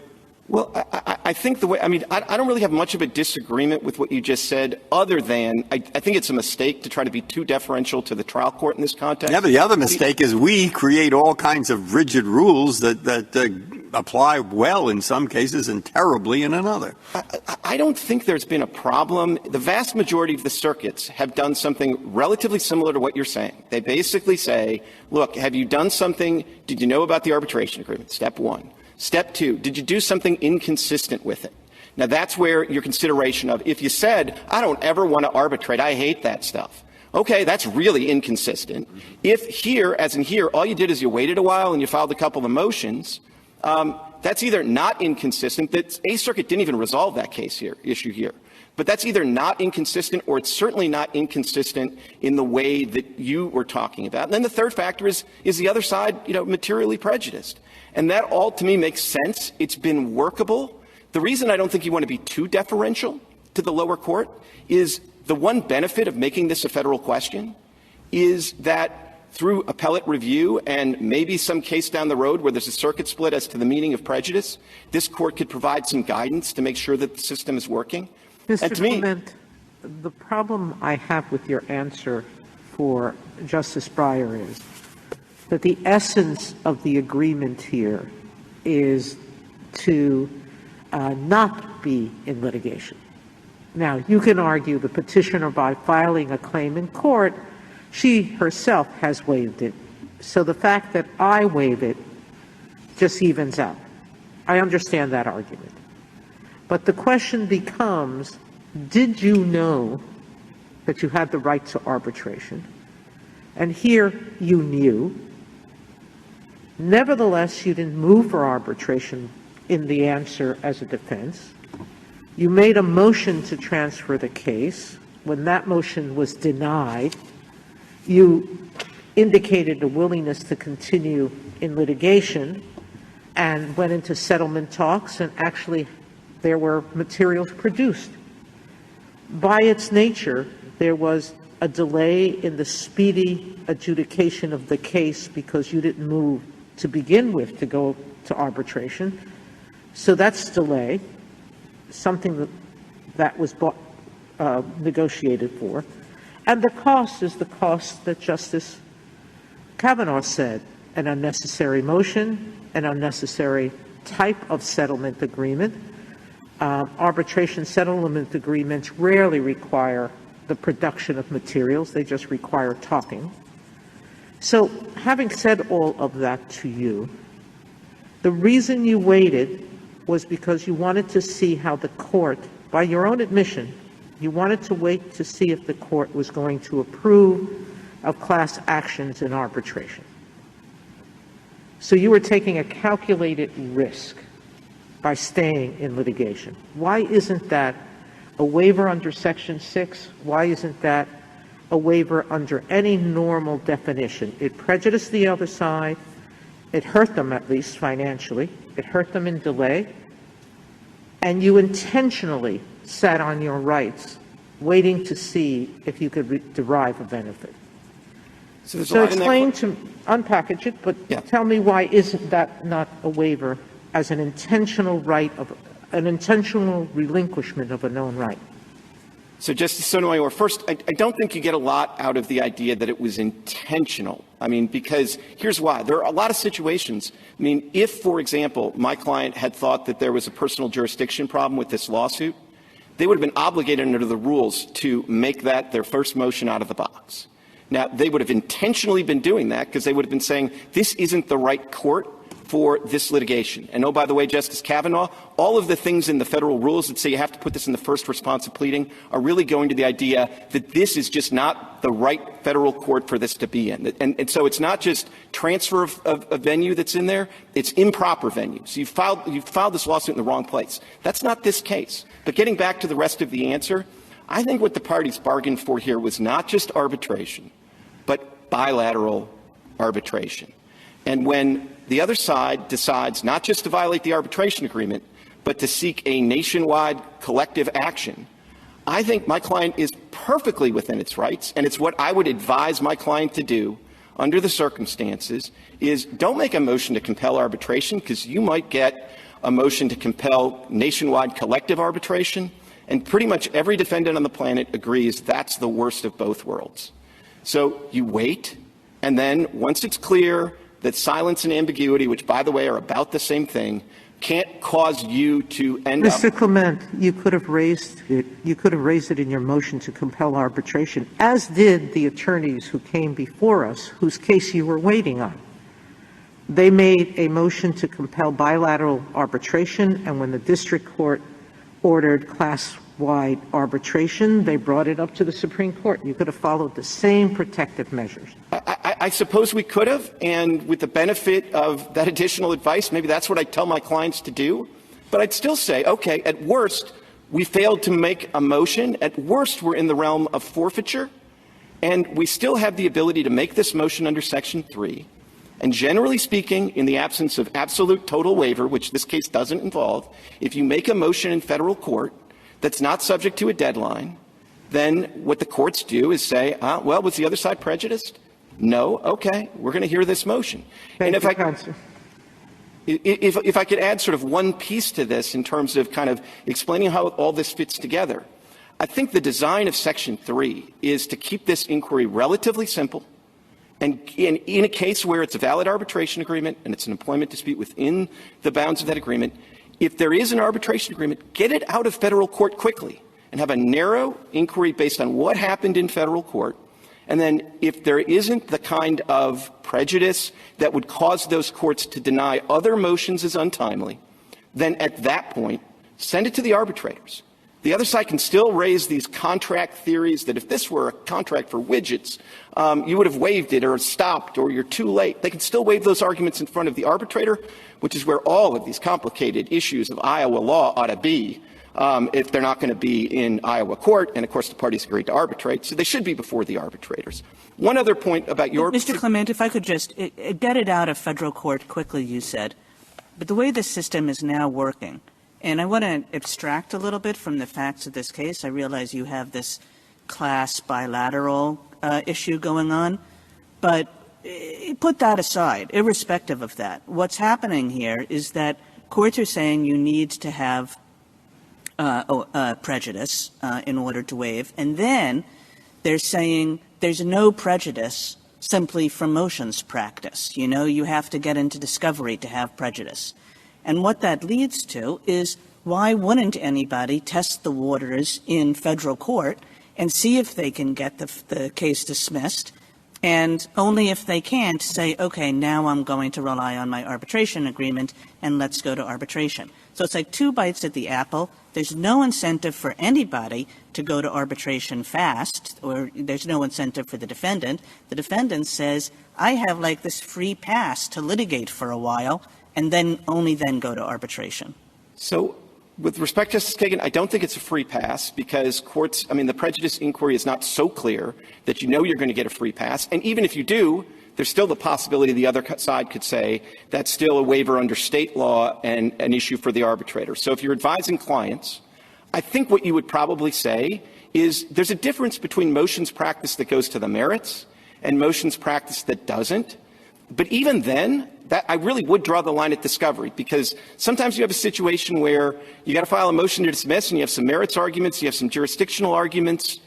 Well, I think the way, I mean, I don't really have much of a disagreement with what you just said, other than I think it's a mistake to try to be too deferential to the trial court in this context. Yeah, but the other mistake is we create all kinds of rigid rules that apply well in some cases and terribly in another. I don't think there's been a problem. The vast majority of the circuits have done something relatively similar to what you're saying. They basically say, look, have you done something, did you know about the arbitration agreement? Step one. Step two, did you do something inconsistent with it? Now, that's where your consideration of, if you said, I don't ever want to arbitrate, I hate that stuff. Okay, that's really inconsistent. If here, as in here, all you did is you waited a while and you filed a couple of motions, that's either not inconsistent, that A Circuit didn't even resolve that issue here. But that's either not inconsistent or it's certainly not inconsistent in the way that you were talking about. And then the third factor is the other side, materially prejudiced. And that all, to me, makes sense. It's been workable. The reason I don't think you want to be too deferential to the lower court is the one benefit of making this a federal question is that through appellate review and maybe some case down the road where there's a circuit split as to the meaning of prejudice, this court could provide some guidance to make sure that the system is working. Mr. Clement, the problem I have with your answer for Justice Breyer is that the essence of the agreement here is to not be in litigation. Now, you can argue the petitioner, by filing a claim in court, she herself has waived it. So the fact that I waive it just evens out. I understand that argument. But the question becomes, did you know that you had the right to arbitration? And here you knew. Nevertheless, you didn't move for arbitration in the answer as a defense. You made a motion to transfer the case. When that motion was denied, you indicated a willingness to continue in litigation and went into settlement talks, and actually there were materials produced. By its nature, there was a delay in the speedy adjudication of the case because you didn't move to begin with to go to arbitration. So that's delay, something that was negotiated for. And the cost is the cost that Justice Kavanaugh said, an unnecessary motion, an unnecessary type of settlement agreement. Arbitration settlement agreements rarely require the production of materials. They just require talking. So having said all of that to you, the reason you waited was because you wanted to see how the court, by your own admission, you wanted to wait to see if the court was going to approve of class actions in arbitration. So you were taking a calculated risk by staying in litigation. Why isn't that a waiver under Section 6? Why isn't that a waiver under any normal definition? It prejudiced the other side. It hurt them, at least financially. It hurt them in delay. And you intentionally sat on your rights, waiting to see if you could derive a benefit. So explain to, unpackage it, but tell me why isn't that not a waiver as an intentional right of, an intentional relinquishment of a known right? So, Justice Sotomayor, first, I don't think you get a lot out of the idea that it was intentional. I mean, because here's why. There are a lot of situations. I mean, if, for example, my client had thought that there was a personal jurisdiction problem with this lawsuit, they would have been obligated under the rules to make that their first motion out of the box. Now, they would have intentionally been doing that because they would have been saying, this isn't the right court for this litigation. And oh, by the way, Justice Kavanaugh, all of the things in the federal rules that say you have to put this in the first response of pleading are really going to the idea that this is just not the right federal court for this to be in. And so it's not just transfer of venue that's in there, it's improper venue. So you filed this lawsuit in the wrong place. That's not this case. But getting back to the rest of the answer, I think what the parties bargained for here was not just arbitration, but bilateral arbitration. And when the other side decides not just to violate the arbitration agreement, but to seek a nationwide collective action, I think my client is perfectly within its rights, and it's what I would advise my client to do under the circumstances, is don't make a motion to compel arbitration, because you might get a motion to compel nationwide collective arbitration, and pretty much every defendant on the planet agrees that's the worst of both worlds. So you wait, and then once it's clear that silence and ambiguity, which, by the way, are about the same thing, can't cause you to end up. Mr. Clement, you could have raised it. You could have raised it in your motion to compel arbitration, as did the attorneys who came before us, whose case you were waiting on. They made a motion to compel bilateral arbitration, and when the district court ordered class-wide arbitration, they brought it up to the Supreme Court. You could have followed the same protective measures. I suppose we could have, and with the benefit of that additional advice, maybe that's what I tell my clients to do. But I'd still say, okay, at worst, we failed to make a motion. At worst, we're in the realm of forfeiture, and we still have the ability to make this motion under Section 3. And generally speaking, in the absence of absolute total waiver, which this case doesn't involve, if you make a motion in federal court that's not subject to a deadline, then what the courts do is say, well, was the other side prejudiced? No. Okay, we're going to hear this motion. Thank and if I could add sort of one piece to this in terms of kind of explaining how all this fits together, I think the design of Section 3 is to keep this inquiry relatively simple. And in a case where it's a valid arbitration agreement and it's an employment dispute within the bounds of that agreement, if there is an arbitration agreement, get it out of federal court quickly and have a narrow inquiry based on what happened in federal court. And then if there isn't the kind of prejudice that would cause those courts to deny other motions as untimely, then at that point, send it to the arbitrators. The other side can still raise these contract theories that if this were a contract for widgets, you would have waived it or stopped or you're too late. They can still waive those arguments in front of the arbitrator, which is where all of these complicated issues of Iowa law ought to be if they're not going to be in Iowa court. And, of course, the parties agreed to arbitrate, so they should be before the arbitrators. One other point about your— Mr. Clement, if I could just get it out of federal court quickly, you said. But the way the system is now working, and I want to abstract a little bit from the facts of this case. I realize you have this class bilateral issue going on. But put that aside, irrespective of that. What's happening here is that courts are saying you need to have prejudice in order to waive, and then they're saying there's no prejudice simply from motions practice. You know, you have to get into discovery to have prejudice. And what that leads to is, why wouldn't anybody test the waters in federal court and see if they can get the case dismissed, and only if they can't say, okay, now I'm going to rely on my arbitration agreement and let's go to arbitration. So it's like 2 bites at the apple. There's no incentive for anybody to go to arbitration fast, or there's no incentive for the defendant. The defendant says, I have like this free pass to litigate for a while and then only then go to arbitration. So with respect, Justice Kagan, I don't think it's a free pass, because courts, the prejudice inquiry is not so clear that you know you're going to get a free pass. And even if you do, there's still the possibility the other side could say that's still a waiver under state law and an issue for the arbitrator. So if you're advising clients, I think what you would probably say is there's a difference between motions practice that goes to the merits and motions practice that doesn't. But even then, that I really would draw the line at discovery, because sometimes you have a situation where you got to file a motion to dismiss and you have some merits arguments, you have some jurisdictional arguments.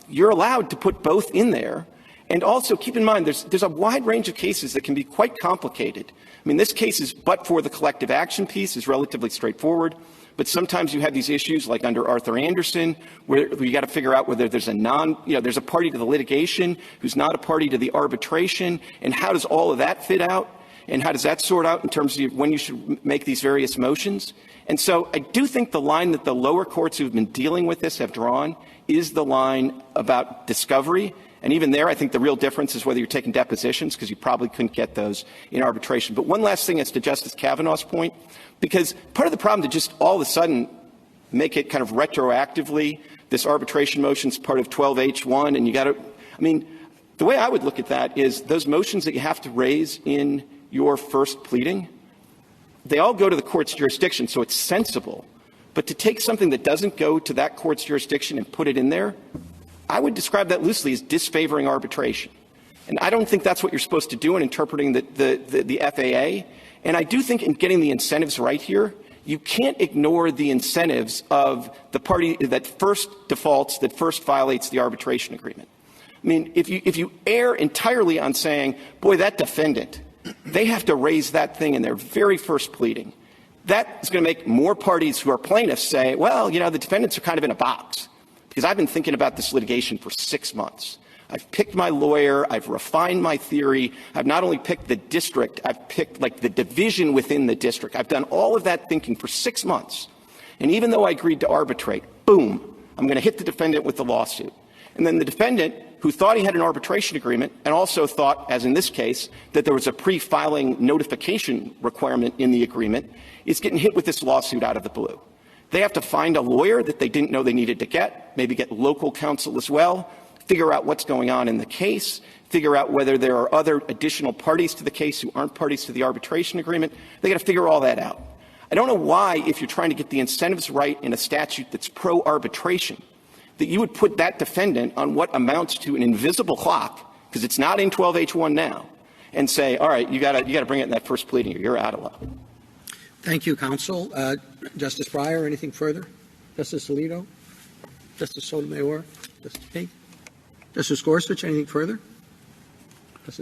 You're allowed to put both in there. And also keep in mind, there's a wide range of cases that can be quite complicated. This case is, but for the collective action piece, is relatively straightforward. But sometimes you have these issues like under Arthur Anderson, where you got to figure out whether there's there's a party to the litigation who's not a party to the arbitration, and how does all of that fit out, and how does that sort out in terms of when you should make these various motions. And so I do think the line that the lower courts who've been dealing with this have drawn is the line about discovery. And even there, I think the real difference is whether you're taking depositions, because you probably couldn't get those in arbitration. But one last thing as to Justice Kavanaugh's point, because part of the problem to just all of a sudden make it kind of retroactively, this arbitration motion is part of 12H1, and you got to, the way I would look at that is those motions that you have to raise in your first pleading, they all go to the court's jurisdiction, so it's sensible. But to take something that doesn't go to that court's jurisdiction and put it in there, I would describe that loosely as disfavoring arbitration. And I don't think that's what you're supposed to do in interpreting the FAA. And I do think in getting the incentives right here, you can't ignore the incentives of the party that first defaults, that first violates the arbitration agreement. If you err entirely on saying, boy, that defendant, they have to raise that thing in their very first pleading, that is going to make more parties who are plaintiffs say, well, the defendants are kind of in a box. Because I've been thinking about this litigation for 6 months. I've picked my lawyer. I've refined my theory. I've not only picked the district, I've picked the division within the district. I've done all of that thinking for 6 months. And even though I agreed to arbitrate, boom, I'm going to hit the defendant with the lawsuit. And then the defendant, who thought he had an arbitration agreement and also thought, as in this case, that there was a pre-filing notification requirement in the agreement, is getting hit with this lawsuit out of the blue. They have to find a lawyer that they didn't know they needed to get, maybe get local counsel as well, figure out what's going on in the case, figure out whether there are other additional parties to the case who aren't parties to the arbitration agreement. They got to figure all that out. I don't know why, if you're trying to get the incentives right in a statute that's pro-arbitration, that you would put that defendant on what amounts to an invisible clock, because it's not in 12H1 now, and say, all right, you got to bring it in that first pleading or you're out of luck. Thank you, counsel. Justice Breyer, anything further? Justice Alito? Justice Sotomayor? Justice King? Justice Gorsuch, anything further?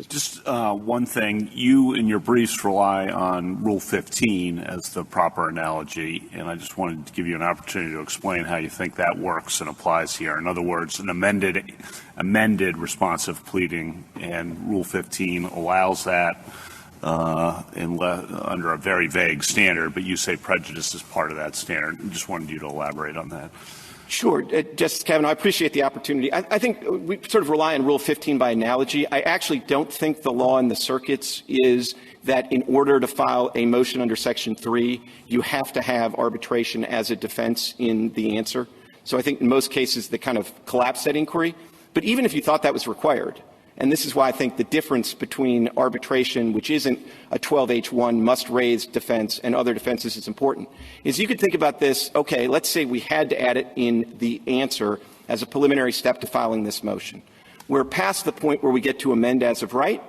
Just one thing. You, in your briefs, rely on Rule 15 as the proper analogy, and I just wanted to give you an opportunity to explain how you think that works and applies here. In other words, an amended responsive pleading, and Rule 15 allows that under a very vague standard, but you say prejudice is part of that standard. I just wanted you to elaborate on that. Sure. Justice Kavanaugh, I appreciate the opportunity. I think we sort of rely on Rule 15 by analogy. I actually don't think the law in the circuits is that in order to file a motion under Section 3, you have to have arbitration as a defense in the answer. So I think in most cases they kind of collapse that inquiry. But even if you thought that was required, and this is why I think the difference between arbitration, which isn't a 12H1 must-raise defense, and other defenses is important, is you could think about this, okay, let's say we had to add it in the answer as a preliminary step to filing this motion. We're past the point where we get to amend as of right,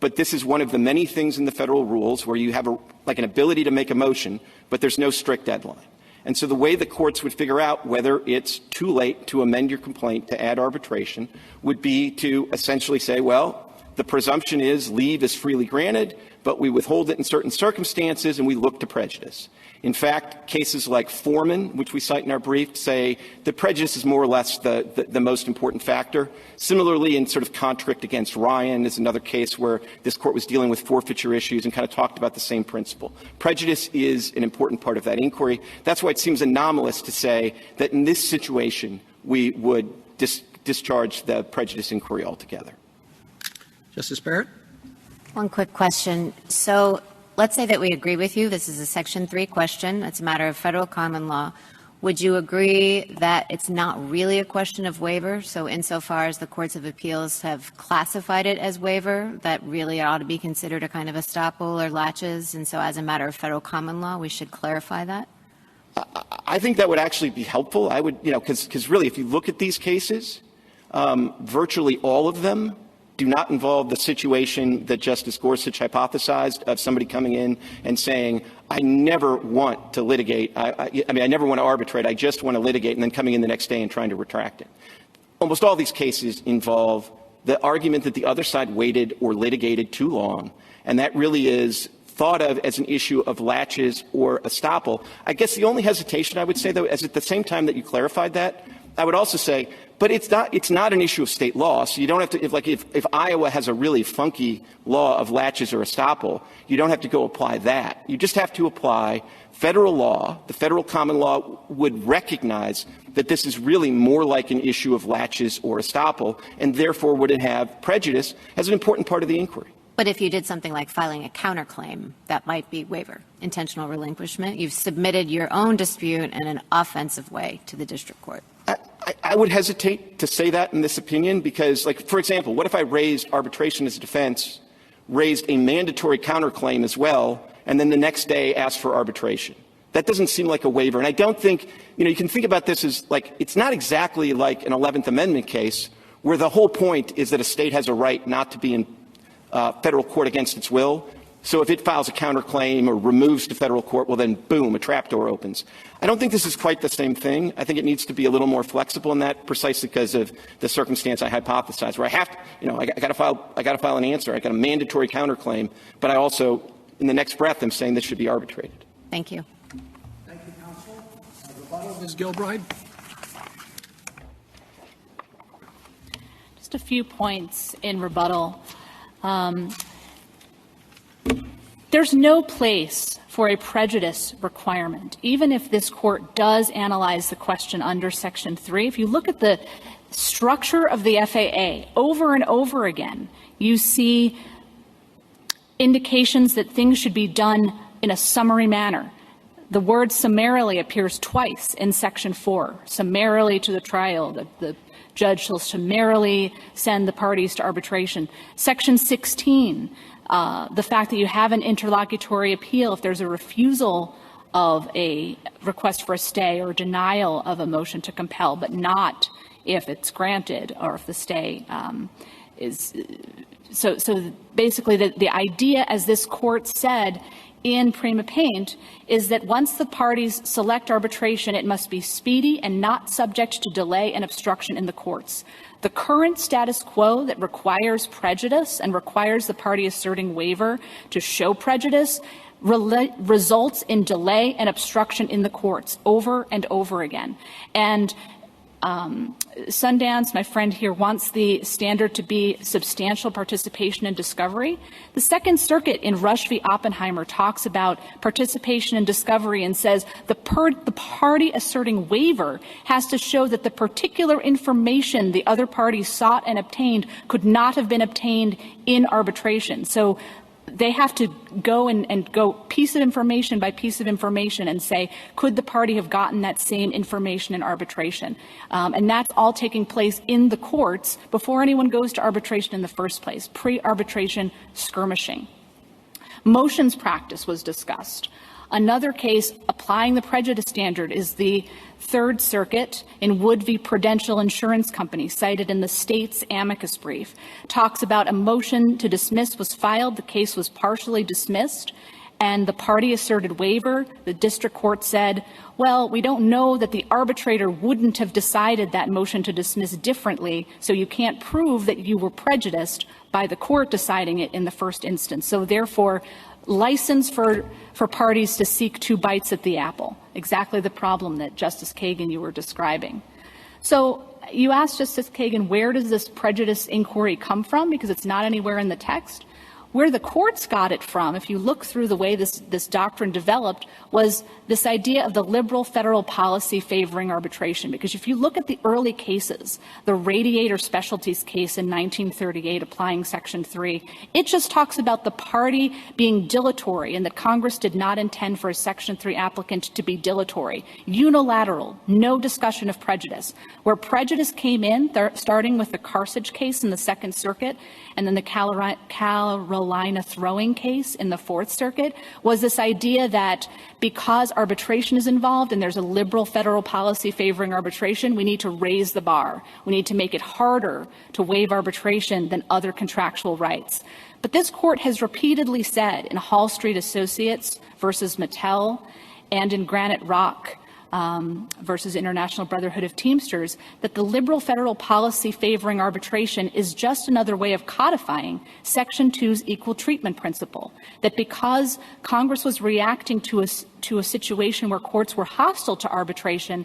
but this is one of the many things in the federal rules where you have an ability to make a motion, but there's no strict deadline. And so the way the courts would figure out whether it's too late to amend your complaint to add arbitration would be to essentially say, well, the presumption is leave is freely granted, but we withhold it in certain circumstances and we look to prejudice. In fact, cases like Foreman, which we cite in our brief, say that prejudice is more or less the most important factor. Similarly, in sort of Contract against Ryan is another case where this court was dealing with forfeiture issues and kind of talked about the same principle. Prejudice is an important part of that inquiry. That's why it seems anomalous to say that in this situation we would discharge the prejudice inquiry altogether. Justice Barrett? One quick question. So let's say that we agree with you. This is a Section 3 question. It's a matter of federal common law. Would you agree that it's not really a question of waiver? So insofar as the courts of appeals have classified it as waiver, that really ought to be considered a kind of estoppel or latches. And so as a matter of federal common law, we should clarify that? I think that would actually be helpful. I would, because really, if you look at these cases, virtually all of them do not involve the situation that Justice Gorsuch hypothesized of somebody coming in and saying, I never want to litigate. I never want to arbitrate. I just want to litigate, and then coming in the next day and trying to retract it. Almost all these cases involve the argument that the other side waited or litigated too long, and that really is thought of as an issue of latches or estoppel. I guess the only hesitation I would say, though, is at the same time that you clarified that, I would also say, but it's not an issue of state law. So you don't have to, if Iowa has a really funky law of latches or estoppel, you don't have to go apply that. You just have to apply federal law. The federal common law would recognize that this is really more like an issue of latches or estoppel, and therefore would it have prejudice as an important part of the inquiry. But if you did something like filing a counterclaim, that might be waiver, intentional relinquishment. You've submitted your own dispute in an offensive way to the district court. I would hesitate to say that in this opinion because, for example, what if I raised arbitration as a defense, raised a mandatory counterclaim as well, and then the next day asked for arbitration? That doesn't seem like a waiver. And I don't think, you can think about this as it's not exactly like an 11th Amendment case where the whole point is that a state has a right not to be in federal court against its will. So if it files a counterclaim or removes to federal court, well, then, boom, a trapdoor opens. I don't think this is quite the same thing. I think it needs to be a little more flexible in that precisely because of the circumstance I hypothesized, where I have to, I got to file an answer. I got a mandatory counterclaim, but I also, in the next breath, I'm saying this should be arbitrated. Thank you. Thank you, counsel. Rebuttal, Ms. Gilbride. Just a few points in rebuttal. There's no place for a prejudice requirement, even if this court does analyze the question under Section 3. If you look at the structure of the FAA over and over again, you see indications that things should be done in a summary manner. The word summarily appears twice in Section 4, summarily to the trial. The judge shall summarily send the parties to arbitration. Section 16, the fact that you have an interlocutory appeal if there's a refusal of a request for a stay or denial of a motion to compel, but not if it's granted or if the stay is. So basically the idea, as this court said in Prima Paint, is that once the parties select arbitration, it must be speedy and not subject to delay and obstruction in the courts. The current status quo that requires prejudice and requires the party asserting waiver to show prejudice results in delay and obstruction in the courts over and over again. And Sundance, my friend here, wants the standard to be substantial participation in discovery. The Second Circuit in Rush v. Oppenheimer talks about participation in discovery and says the party asserting waiver has to show that the particular information the other party sought and obtained could not have been obtained in arbitration. So they have to go and go piece of information by piece of information and say, could the party have gotten that same information in arbitration? And that's all taking place in the courts before anyone goes to arbitration in the first place, pre-arbitration skirmishing. Motions practice was discussed. Another case applying the prejudice standard is the Third Circuit in Wood v. Prudential Insurance Company, cited in the state's amicus brief. Talks about a motion to dismiss was filed, the case was partially dismissed, and the party asserted waiver. The district court said, well, we don't know that the arbitrator wouldn't have decided that motion to dismiss differently, so you can't prove that you were prejudiced by the court deciding it in the first instance. So therefore, license for parties to seek two bites at the apple, exactly the problem that Justice Kagan, you were describing. So you asked Justice Kagan, where does this prejudice inquiry come from? Because it's not anywhere in the text. Where the courts got it from, if you look through the way this doctrine developed, was this idea of the liberal federal policy favoring arbitration. Because if you look at the early cases, the Radiator Specialties case in 1938 applying Section 3, it just talks about the party being dilatory and that Congress did not intend for a Section 3 applicant to be dilatory. Unilateral, no discussion of prejudice. Where prejudice came in, starting with the Carthage case in the Second Circuit, and then the Carolina throwing case in the Fourth Circuit, was this idea that because arbitration is involved and there's a liberal federal policy favoring arbitration, we need to raise the bar. We need to make it harder to waive arbitration than other contractual rights. But this court has repeatedly said in Hall Street Associates versus Mattel and in Granite Rock versus International Brotherhood of Teamsters, that the liberal federal policy favoring arbitration is just another way of codifying Section 2's equal treatment principle, that because Congress was reacting to a situation where courts were hostile to arbitration,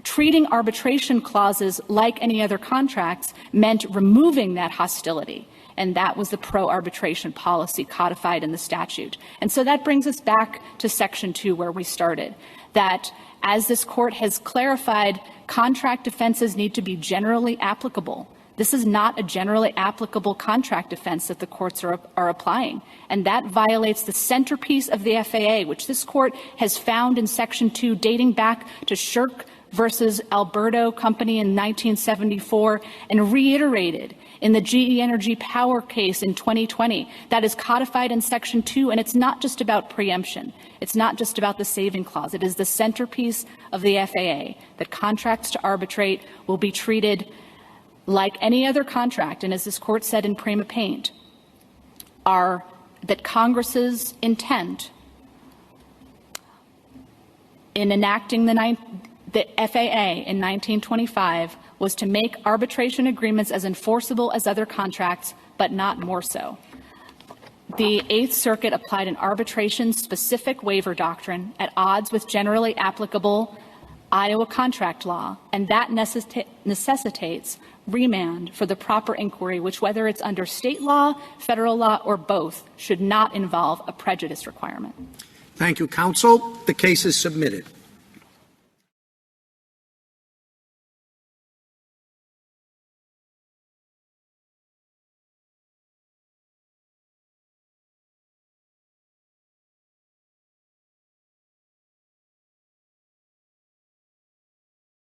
treating arbitration clauses like any other contracts meant removing that hostility. And that was the pro-arbitration policy codified in the statute. And so that brings us back to Section 2 where we started, that as this court has clarified, contract defenses need to be generally applicable. This is not a generally applicable contract defense that the courts are applying. And that violates the centerpiece of the FAA, which this court has found in Section 2 dating back to Shirk versus Alberto Company in 1974 and reiterated in the GE Energy Power case in 2020. That is codified in Section 2, and it's not just about preemption. It's not just about the saving clause. It is the centerpiece of the FAA, that contracts to arbitrate will be treated like any other contract, and as this court said in Prima Paint, are that Congress's intent in enacting the FAA in 1925 was to make arbitration agreements as enforceable as other contracts, but not more so. The Eighth Circuit applied an arbitration-specific waiver doctrine at odds with generally applicable Iowa contract law, and that necessitates remand for the proper inquiry, which, whether it's under state law, federal law, or both, should not involve a prejudice requirement. Thank you, counsel. The case is submitted.